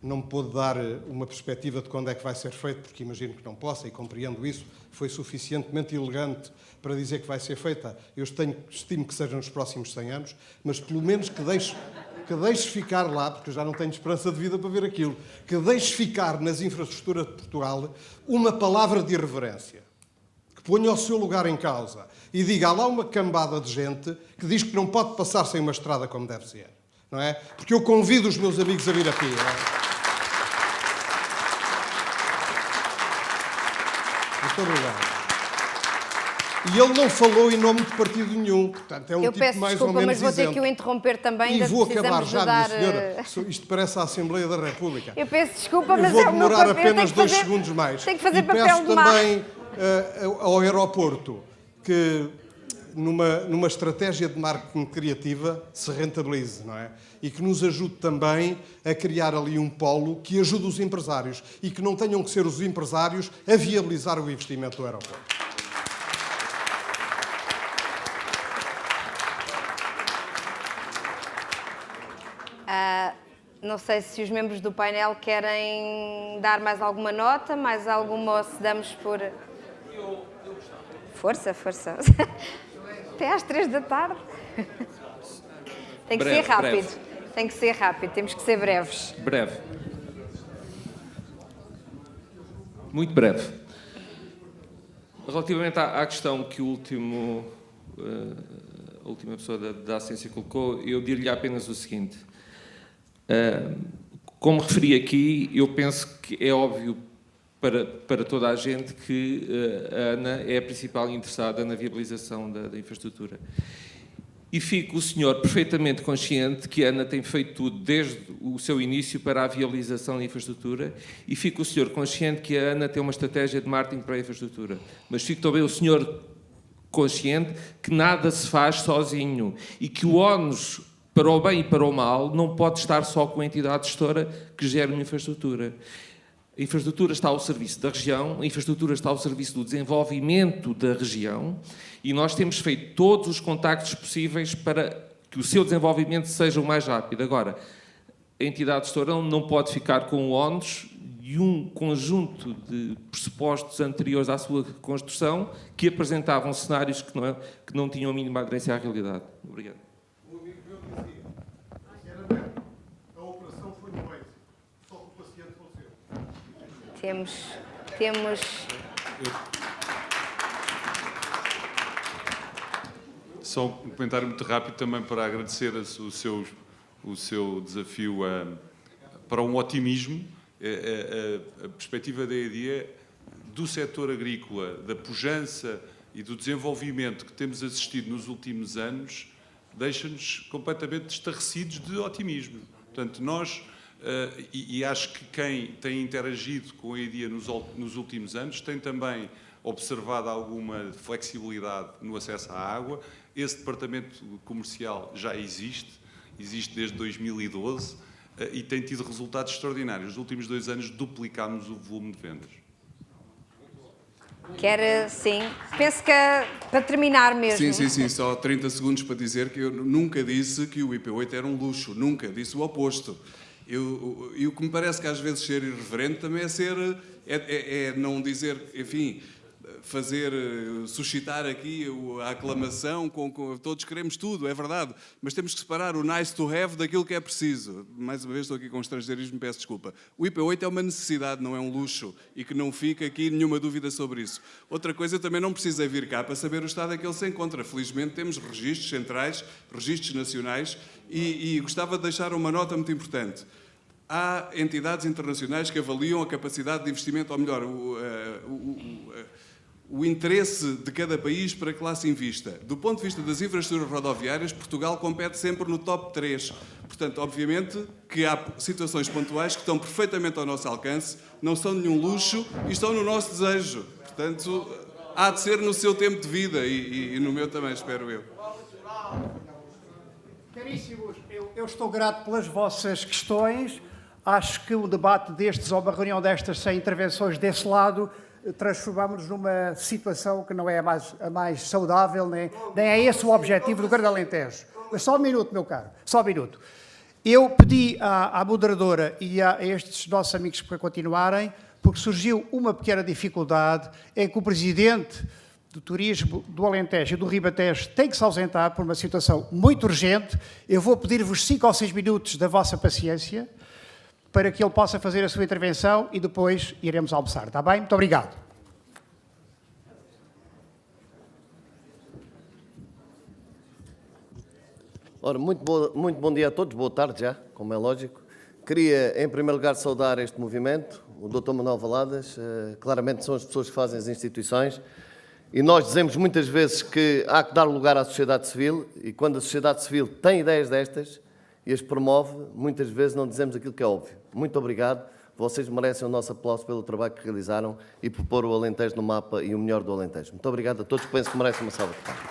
Não me pôde dar uma perspectiva de quando é que vai ser feito, porque imagino que não possa, e compreendo isso. Foi suficientemente elegante para dizer que vai ser feita. Eu estimo que seja nos próximos 100 anos, mas pelo menos que deixe ficar lá, porque eu já não tenho esperança de vida para ver aquilo, que deixe ficar nas infraestruturas de Portugal uma palavra de irreverência, que ponha o seu lugar em causa e diga: há lá uma cambada de gente que diz que não pode passar sem uma estrada como deve ser. Não é? Porque eu convido os meus amigos a vir aqui. Não é? Muito obrigado. E ele não falou em nome de partido nenhum, portanto é um Eu tipo peço mais ou desculpa, menos mas vou ter isento. que o interromper também. E ainda vou acabar precisamos já, de minha dar, senhora. Isto parece a Assembleia da República. Eu peço desculpa, Eu mas vou é o meu demorar papel. apenas 2 segundos mais. Tenho que fazer e papel peço de má. também ao aeroporto que numa estratégia de marketing criativa se rentabilize, não é? E que nos ajude também a criar ali um polo que ajude os empresários e que não tenham que ser os empresários a viabilizar o investimento do aeroporto. Não sei se os membros do painel querem dar mais alguma nota, mais alguma, ou se damos por... Força, força. Até às 3 da tarde. Tem que ser rápido. Breve. Tem que ser rápido, temos que ser breves. Breve. Muito breve. Relativamente à questão que a última pessoa da Ciência colocou, eu diria-lhe apenas o seguinte. Como referi aqui, eu penso que é óbvio para toda a gente que a ANA é a principal interessada na viabilização da infraestrutura. E fica o senhor perfeitamente consciente que a ANA tem feito tudo desde o seu início para a viabilização da infraestrutura e fica o senhor consciente que a ANA tem uma estratégia de marketing para a infraestrutura. Mas fica também o senhor consciente que nada se faz sozinho e que o ónus para o bem e para o mal não pode estar só com a entidade gestora que gera uma infraestrutura. A infraestrutura está ao serviço da região, a infraestrutura está ao serviço do desenvolvimento da região e nós temos feito todos os contactos possíveis para que o seu desenvolvimento seja o mais rápido. Agora, a entidade gestora não pode ficar com o ónus de um conjunto de pressupostos anteriores à sua construção que apresentavam cenários que não tinham a mínima aderência à realidade. Obrigado. Temos... Só um comentário muito rápido também para agradecer o seu desafio para um otimismo. A perspectiva da EDIA do setor agrícola, da pujança e do desenvolvimento que temos assistido nos últimos anos, deixa-nos completamente estarrecidos de otimismo. Portanto, nós... E acho que quem tem interagido com a EDIA nos últimos anos tem também observado alguma flexibilidade no acesso à água. Esse departamento comercial já existe desde 2012 e tem tido resultados extraordinários. Nos últimos 2 anos duplicámos o volume de vendas. Sim. Penso que para terminar mesmo. Sim. Só 30 segundos para dizer que eu nunca disse que o IP8 era um luxo. Nunca. Disse o oposto. E o que me parece que às vezes ser irreverente também é não dizer, enfim, suscitar aqui a aclamação, todos queremos tudo, é verdade, mas temos que separar o nice to have daquilo que é preciso. Mais uma vez estou aqui com estrangeirismo, peço desculpa. O IP8 é uma necessidade, não é um luxo, e que não fica aqui nenhuma dúvida sobre isso. Outra coisa, eu também não precisei vir cá para saber o estado em que ele se encontra. Felizmente temos registros centrais, registros nacionais, e gostava de deixar uma nota muito importante. Há entidades internacionais que avaliam a capacidade de investimento, ou melhor, o interesse de cada país para que lá se invista. Do ponto de vista das infraestruturas rodoviárias, Portugal compete sempre no top 3. Portanto, obviamente que há situações pontuais que estão perfeitamente ao nosso alcance, não são nenhum luxo e estão no nosso desejo. Portanto, há de ser no seu tempo de vida e no meu também, espero eu. Caríssimos, eu estou grato pelas vossas questões. Acho que o debate destes, ou uma reunião destas, sem intervenções desse lado, transformamos-nos numa situação que não é a mais saudável, nem é esse o objetivo do Grande Alentejo. Mas só um minuto, meu caro, só um minuto. Eu pedi à moderadora e a estes nossos amigos para continuarem, porque surgiu uma pequena dificuldade em que o presidente do Turismo do Alentejo e do Ribatejo tem que se ausentar por uma situação muito urgente. Eu vou pedir-vos 5 ou 6 minutos da vossa paciência para que ele possa fazer a sua intervenção e depois iremos almoçar, está bem? Muito obrigado. Ora, muito bom dia a todos, boa tarde já, como é lógico. Queria, em primeiro lugar, saudar este movimento, o Dr. Manuel Valadas, claramente são as pessoas que fazem as instituições, E nós dizemos muitas vezes que há que dar lugar à sociedade civil, e quando a sociedade civil tem ideias destas e as promove, muitas vezes não dizemos aquilo que é óbvio. Muito obrigado. Vocês merecem o nosso aplauso pelo trabalho que realizaram e por pôr o Alentejo no mapa e o melhor do Alentejo. Muito obrigado a todos, penso que merecem uma salva de palmas.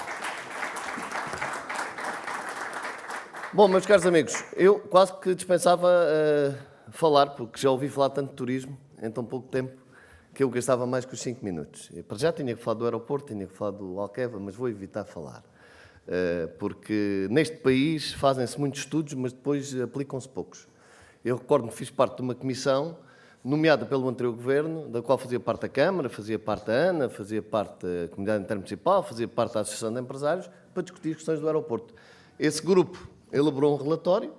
Bom, meus caros amigos, eu quase que dispensava falar, porque já ouvi falar tanto de turismo em tão pouco tempo, que eu gastava mais que os 5 minutos. Eu, para já tinha que falar do aeroporto, tinha que falar do Alqueva, mas vou evitar falar. Porque neste país fazem-se muitos estudos, mas depois aplicam-se poucos. Eu recordo-me que fiz parte de uma comissão nomeada pelo anterior governo, da qual fazia parte a Câmara, fazia parte a ANA, fazia parte a Comunidade Intermunicipal, fazia parte da Associação de Empresários, para discutir questões do aeroporto. Esse grupo elaborou um relatório,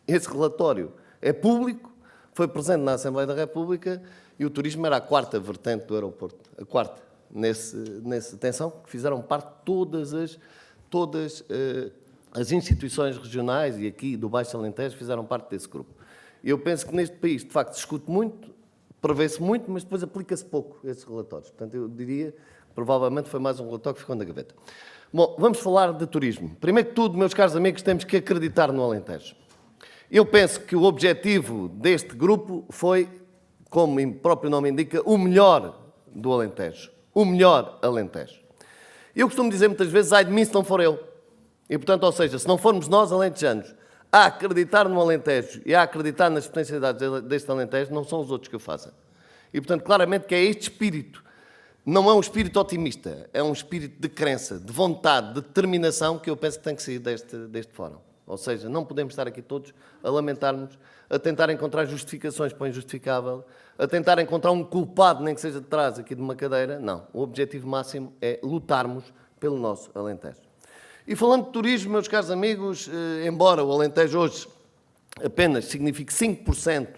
esse relatório é público, foi presente na Assembleia da República e o turismo era a quarta vertente do aeroporto, a quarta, atenção, que fizeram parte todas as instituições regionais e aqui do Baixo Alentejo fizeram parte desse grupo. Eu penso que neste país, de facto, se discute muito, prevê-se muito, mas depois aplica-se pouco esses relatórios. Portanto, eu diria que provavelmente foi mais um relatório que ficou na gaveta. Bom, vamos falar de turismo. Primeiro que tudo, meus caros amigos, temos que acreditar no Alentejo. Eu penso que o objetivo deste grupo foi, como o próprio nome indica, o melhor do Alentejo. O melhor Alentejo. Eu costumo dizer muitas vezes, ai de mim se não for eu. E, portanto, ou seja, se não formos nós, alentejanos, a acreditar no Alentejo e a acreditar nas potencialidades deste Alentejo, não são os outros que o fazem. E, portanto, claramente que é este espírito. Não é um espírito otimista, é um espírito de crença, de vontade, de determinação que eu penso que tem que sair deste fórum. Ou seja, não podemos estar aqui todos a lamentar-nos, a tentar encontrar justificações para o injustificável, a tentar encontrar um culpado, nem que seja de trás aqui de uma cadeira. Não. O objetivo máximo é lutarmos pelo nosso Alentejo. E falando de turismo, meus caros amigos, embora o Alentejo hoje apenas signifique 5%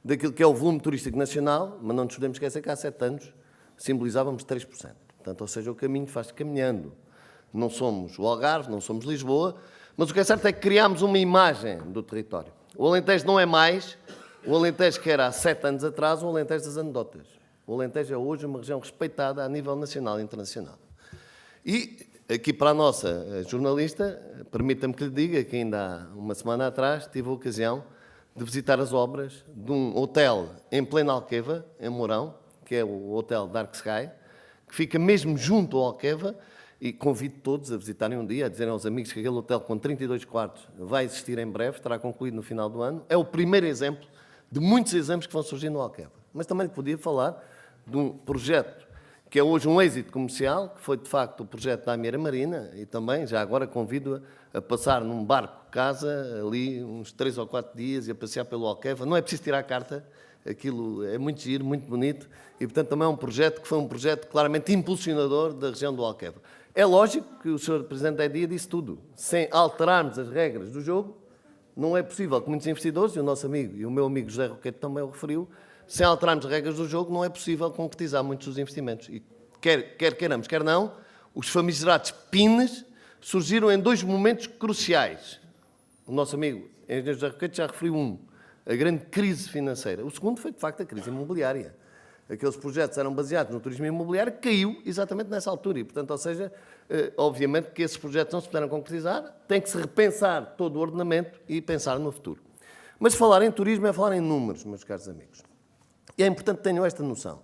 daquilo que é o volume turístico nacional, mas não nos podemos esquecer que há 7 anos simbolizávamos 3%. Portanto, ou seja, o caminho faz-se caminhando. Não somos o Algarve, não somos Lisboa, mas o que é certo é que criámos uma imagem do território. O Alentejo não é mais o Alentejo que era há 7 anos atrás, o Alentejo das anedotas. O Alentejo é hoje uma região respeitada a nível nacional e internacional. E aqui para a nossa jornalista, permita-me que lhe diga que ainda há uma semana atrás tive a ocasião de visitar as obras de um hotel em plena Alqueva, em Mourão, que é o Hotel Dark Sky, que fica mesmo junto ao Alqueva, e convido todos a visitarem um dia, a dizerem aos amigos que aquele hotel com 32 quartos vai existir em breve, estará concluído no final do ano. É o primeiro exemplo de muitos exemplos que vão surgir no Alqueva. Mas também lhe podia falar de um projeto que é hoje um êxito comercial, que foi de facto o projeto da Amiera Marina, e também já agora convido-a a passar num barco casa, ali uns 3 ou 4 dias, e a passear pelo Alqueva. Não é preciso tirar a carta, aquilo é muito giro, muito bonito, e portanto também é um projeto que foi um projeto claramente impulsionador da região do Alqueva. É lógico que o Sr. Presidente da EDIA disse tudo. Sem alterarmos as regras do jogo, não é possível que muitos investidores, e o nosso amigo e o meu amigo José Roquete também o referiu, sem alterarmos as regras do jogo, não é possível concretizar muitos dos investimentos. E quer queiramos, quer não, os famigerados PINs surgiram em 2 momentos cruciais. O nosso amigo engenheiro José Roquete já referiu um, a grande crise financeira. O segundo foi, de facto, a crise imobiliária. Aqueles projetos eram baseados no turismo imobiliário, caiu exatamente nessa altura. E, portanto, ou seja, obviamente que esses projetos não se puderam concretizar, tem que se repensar todo o ordenamento e pensar no futuro. Mas falar em turismo é falar em números, meus caros amigos. E é importante que tenham esta noção.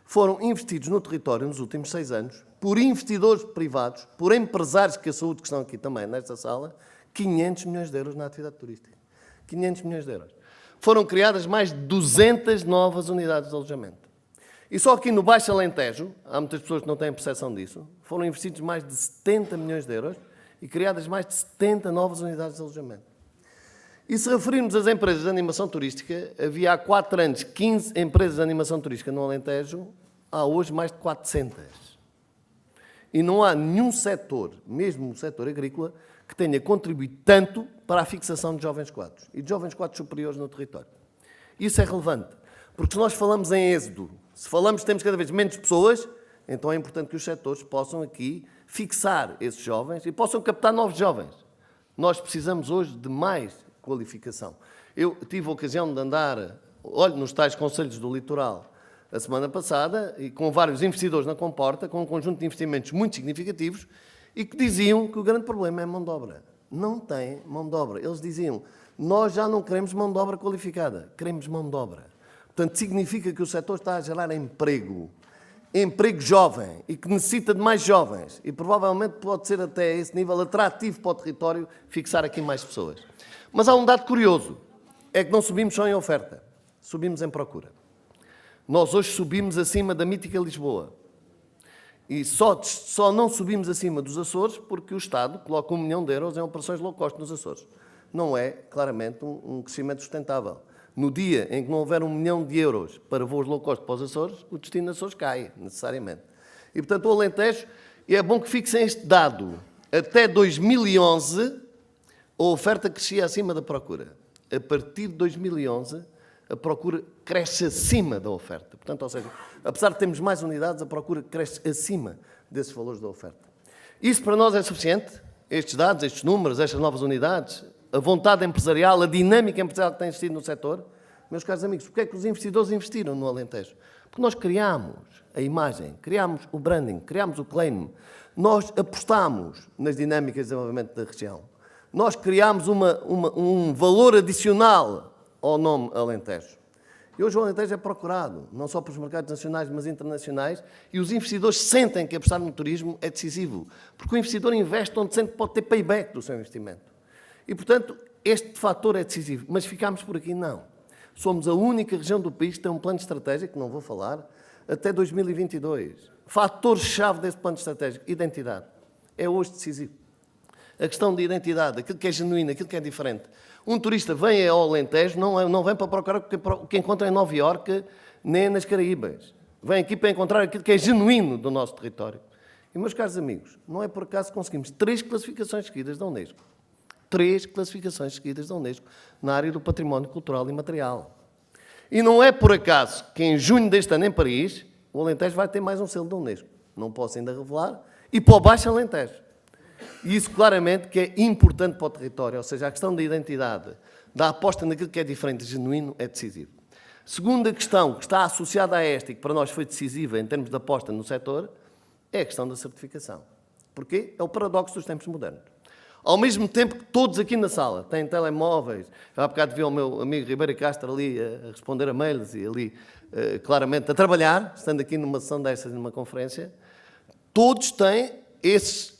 Foram investidos no território nos últimos 6 anos, por investidores privados, por empresários que a saúde que estão aqui também nesta sala, 500 milhões de euros na atividade turística. 500 milhões de euros. Foram criadas mais de 200 novas unidades de alojamento. E só aqui no Baixo Alentejo, há muitas pessoas que não têm percepção disso, foram investidos mais de 70 milhões de euros e criadas mais de 70 novas unidades de alojamento. E se referirmos às empresas de animação turística, havia há 4 anos 15 empresas de animação turística no Alentejo, há hoje mais de 400. E não há nenhum setor, mesmo o setor agrícola, que tenha contribuído tanto para a fixação de jovens quadros e de jovens quadros superiores no território. Isso é relevante, porque se nós falamos em êxodo, se falamos que temos cada vez menos pessoas, então é importante que os setores possam aqui fixar esses jovens e possam captar novos jovens. Nós precisamos hoje de mais qualificação. Eu tive a ocasião de andar, olho nos tais conselhos do litoral, a semana passada, e com vários investidores na comporta, com um conjunto de investimentos muito significativos, e que diziam que o grande problema é a mão de obra. Não tem mão de obra. Eles diziam, nós já não queremos mão de obra qualificada, queremos mão de obra. Portanto, significa que o setor está a gerar emprego jovem, e que necessita de mais jovens, e provavelmente pode ser até a esse nível atrativo para o território fixar aqui mais pessoas. Mas há um dado curioso, é que não subimos só em oferta, subimos em procura. Nós hoje subimos acima da mítica Lisboa. E só não subimos acima dos Açores porque o Estado coloca 1 milhão de euros em operações low cost nos Açores. Não é, claramente, um crescimento sustentável. No dia em que não houver 1 milhão de euros para voos low cost para os Açores, o destino dos Açores cai, necessariamente. E, portanto, o Alentejo, e é bom que fixem este dado, até 2011, a oferta crescia acima da procura. A partir de 2011, a procura cresce acima da oferta. Portanto, ou seja, apesar de termos mais unidades, a procura cresce acima desses valores da oferta. Isso para nós é suficiente? Estes dados, estes números, estas novas unidades, a vontade empresarial, a dinâmica empresarial que tem existido no setor? Meus caros amigos, porque é que os investidores investiram no Alentejo? Porque nós criámos a imagem, criámos o branding, criámos o claim, nós apostámos nas dinâmicas de desenvolvimento da região. Nós criámos um valor adicional ao nome Alentejo. E hoje o Alentejo é procurado, não só pelos mercados nacionais, mas internacionais, e os investidores sentem que apostar no turismo é decisivo, porque o investidor investe onde sente que pode ter payback do seu investimento. E, portanto, este fator é decisivo. Mas ficámos por aqui? Não. Somos a única região do país que tem um plano estratégico, que não vou falar, até 2022. Fator-chave desse plano estratégico, identidade. É hoje decisivo. A questão de identidade, aquilo que é genuíno, aquilo que é diferente. Um turista vem ao Alentejo, não vem para procurar o que encontra em Nova Iorque, nem nas Caraíbas. Vem aqui para encontrar aquilo que é genuíno do nosso território. E, meus caros amigos, não é por acaso que conseguimos 3 classificações seguidas da Unesco. 3 classificações seguidas da Unesco na área do património cultural e material. E não é por acaso que em junho deste ano em Paris, o Alentejo vai ter mais um selo da Unesco. Não posso ainda revelar. E para o Baixo Alentejo. E isso claramente que é importante para o território, ou seja, a questão da identidade, da aposta naquilo que é diferente e genuíno é decisivo. Segunda questão que está associada a esta e que para nós foi decisiva em termos de aposta no setor é a questão da certificação. Porquê? É o paradoxo dos tempos modernos. Ao mesmo tempo que todos aqui na sala têm telemóveis, há bocado vi o meu amigo Ribeiro Castro ali a responder a mails e ali claramente a trabalhar, estando aqui numa sessão destas, numa conferência, todos têm esses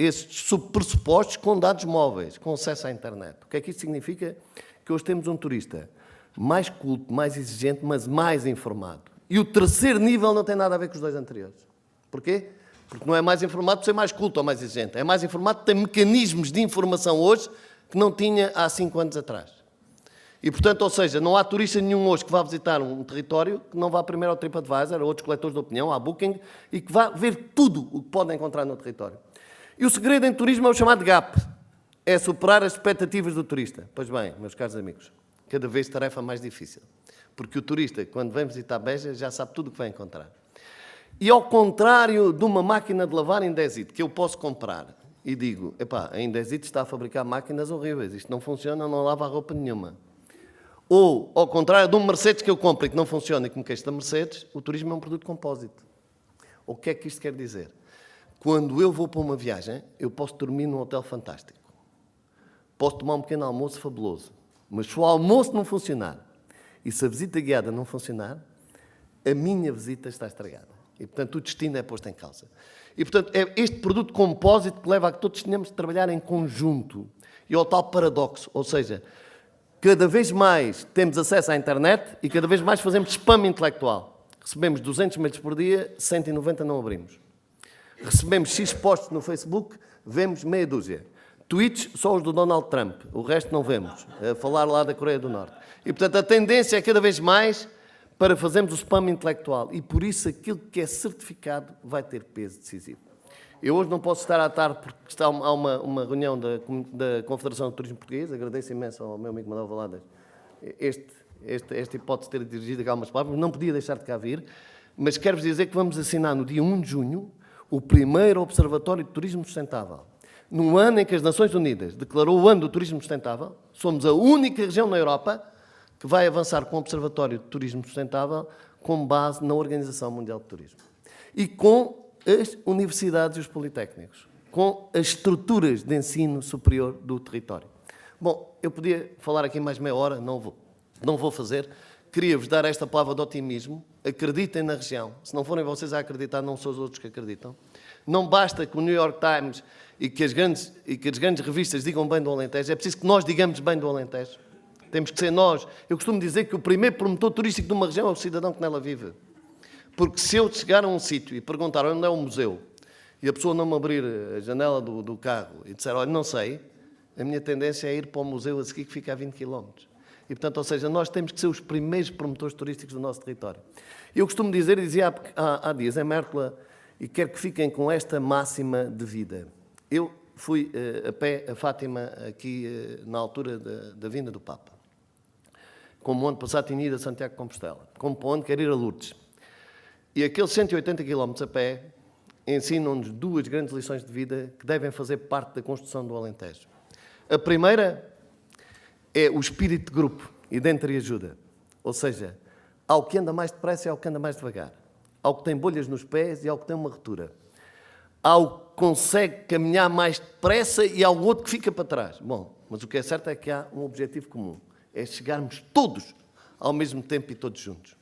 pressupostos com dados móveis, com acesso à internet. O que é que isto significa? Que hoje temos um turista mais culto, mais exigente, mas mais informado. E o terceiro nível não tem nada a ver com os 2 anteriores. Porquê? Porque não é mais informado por ser mais culto ou mais exigente. É mais informado por ter mecanismos de informação hoje que não tinha há 5 anos atrás. E, portanto, ou seja, não há turista nenhum hoje que vá visitar um território que não vá primeiro ao TripAdvisor, a outros coletores de opinião, à Booking, e que vá ver tudo o que pode encontrar no território. E o segredo em turismo é o chamado gap. É superar as expectativas do turista. Pois bem, meus caros amigos, cada vez tarefa mais difícil. Porque o turista, quando vem visitar Beja, já sabe tudo o que vai encontrar. E ao contrário de uma máquina de lavar Indesit, que eu posso comprar, e digo, epá, a Indesit está a fabricar máquinas horríveis, isto não funciona, não lava a roupa nenhuma. Ou, ao contrário de um Mercedes que eu compro e que não funciona e que me queixa da Mercedes, o turismo é um produto compósito. O que é que isto quer dizer? Quando eu vou para uma viagem, eu posso dormir num hotel fantástico. Posso tomar um pequeno almoço fabuloso. Mas se o almoço não funcionar e se a visita guiada não funcionar, a minha visita está estragada. E, portanto, o destino é posto em causa. E, portanto, é este produto compósito que leva a que todos tenhamos de trabalhar em conjunto. E ao tal paradoxo, ou seja, cada vez mais temos acesso à internet e cada vez mais fazemos spam intelectual. Recebemos 200 mails por dia, 190 não abrimos. Recebemos X posts no Facebook, vemos meia dúzia. Tweets, só os do Donald Trump, o resto não vemos. A falar lá da Coreia do Norte. E, portanto, a tendência é cada vez mais para fazermos o spam intelectual. E, por isso, aquilo que é certificado vai ter peso decisivo. Eu hoje não posso estar à tarde porque está uma reunião da Confederação de Turismo Português. Agradeço imenso ao meu amigo Manuel Valadas esta hipótese de ter dirigido aqui algumas palavras. Não podia deixar de cá vir. Mas quero-vos dizer que vamos assinar no dia 1 de junho o primeiro Observatório de Turismo Sustentável. No ano em que as Nações Unidas declarou o ano do turismo sustentável, somos a única região na Europa que vai avançar com o Observatório de Turismo Sustentável com base na Organização Mundial de Turismo. E com as universidades e os politécnicos, com as estruturas de ensino superior do território. Bom, eu podia falar aqui mais meia hora, não vou fazer. Queria-vos dar esta palavra de otimismo. Acreditem na região. Se não forem vocês a acreditar, não são os outros que acreditam. Não basta que o New York Times e que as grandes revistas digam bem do Alentejo, é preciso que nós digamos bem do Alentejo. Temos que ser nós. Eu costumo dizer que o primeiro promotor turístico de uma região é o cidadão que nela vive. Porque se eu chegar a um sítio e perguntar onde é o museu e a pessoa não me abrir a janela do carro e disser, olha, não sei, a minha tendência é ir para o museu a seguir que fica a 20 km. E, portanto, ou seja, nós temos que ser os primeiros promotores turísticos do nosso território. Eu costumo dizer, e dizia há dias em Mértola, e quero que fiquem com esta máxima de vida. Eu fui a pé a Fátima aqui na altura da vinda do Papa. Como ano passado tinha ido a Santiago de Compostela. Como para onde quero ir a Lourdes. E aqueles 180 km a pé ensinam-nos duas grandes lições de vida que devem fazer parte da construção do Alentejo. A primeira é o espírito de grupo e de entreajuda. Ou seja, há o que anda mais depressa e há o que anda mais devagar. Há o que tem bolhas nos pés e há o que tem uma rotura. Há o que consegue caminhar mais depressa e há o outro que fica para trás. Bom, mas o que é certo é que há um objetivo comum. É chegarmos todos ao mesmo tempo e todos juntos.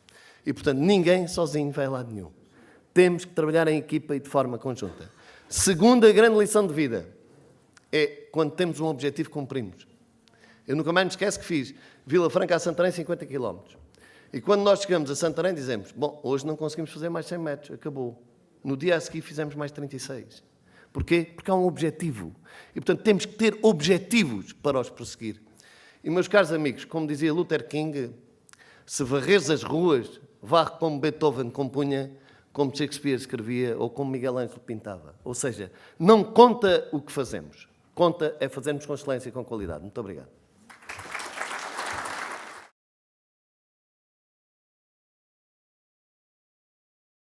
E, portanto, ninguém sozinho vai a lado nenhum. Temos que trabalhar em equipa e de forma conjunta. Segunda grande lição de vida é quando temos um objetivo, cumprimos. Eu nunca mais me esqueço que fiz Vila Franca a Santarém 50 km. E quando nós chegamos a Santarém dizemos, bom, hoje não conseguimos fazer mais 100 metros, acabou. No dia a seguir fizemos mais 36. Porquê? Porque há um objetivo. E, portanto, temos que ter objetivos para os prosseguir. E, meus caros amigos, como dizia Luther King, se varreres as ruas, varre como Beethoven compunha, como Shakespeare escrevia ou como Miguel Ângelo pintava. Ou seja, não conta o que fazemos, conta é fazermos com excelência e com qualidade. Muito obrigado.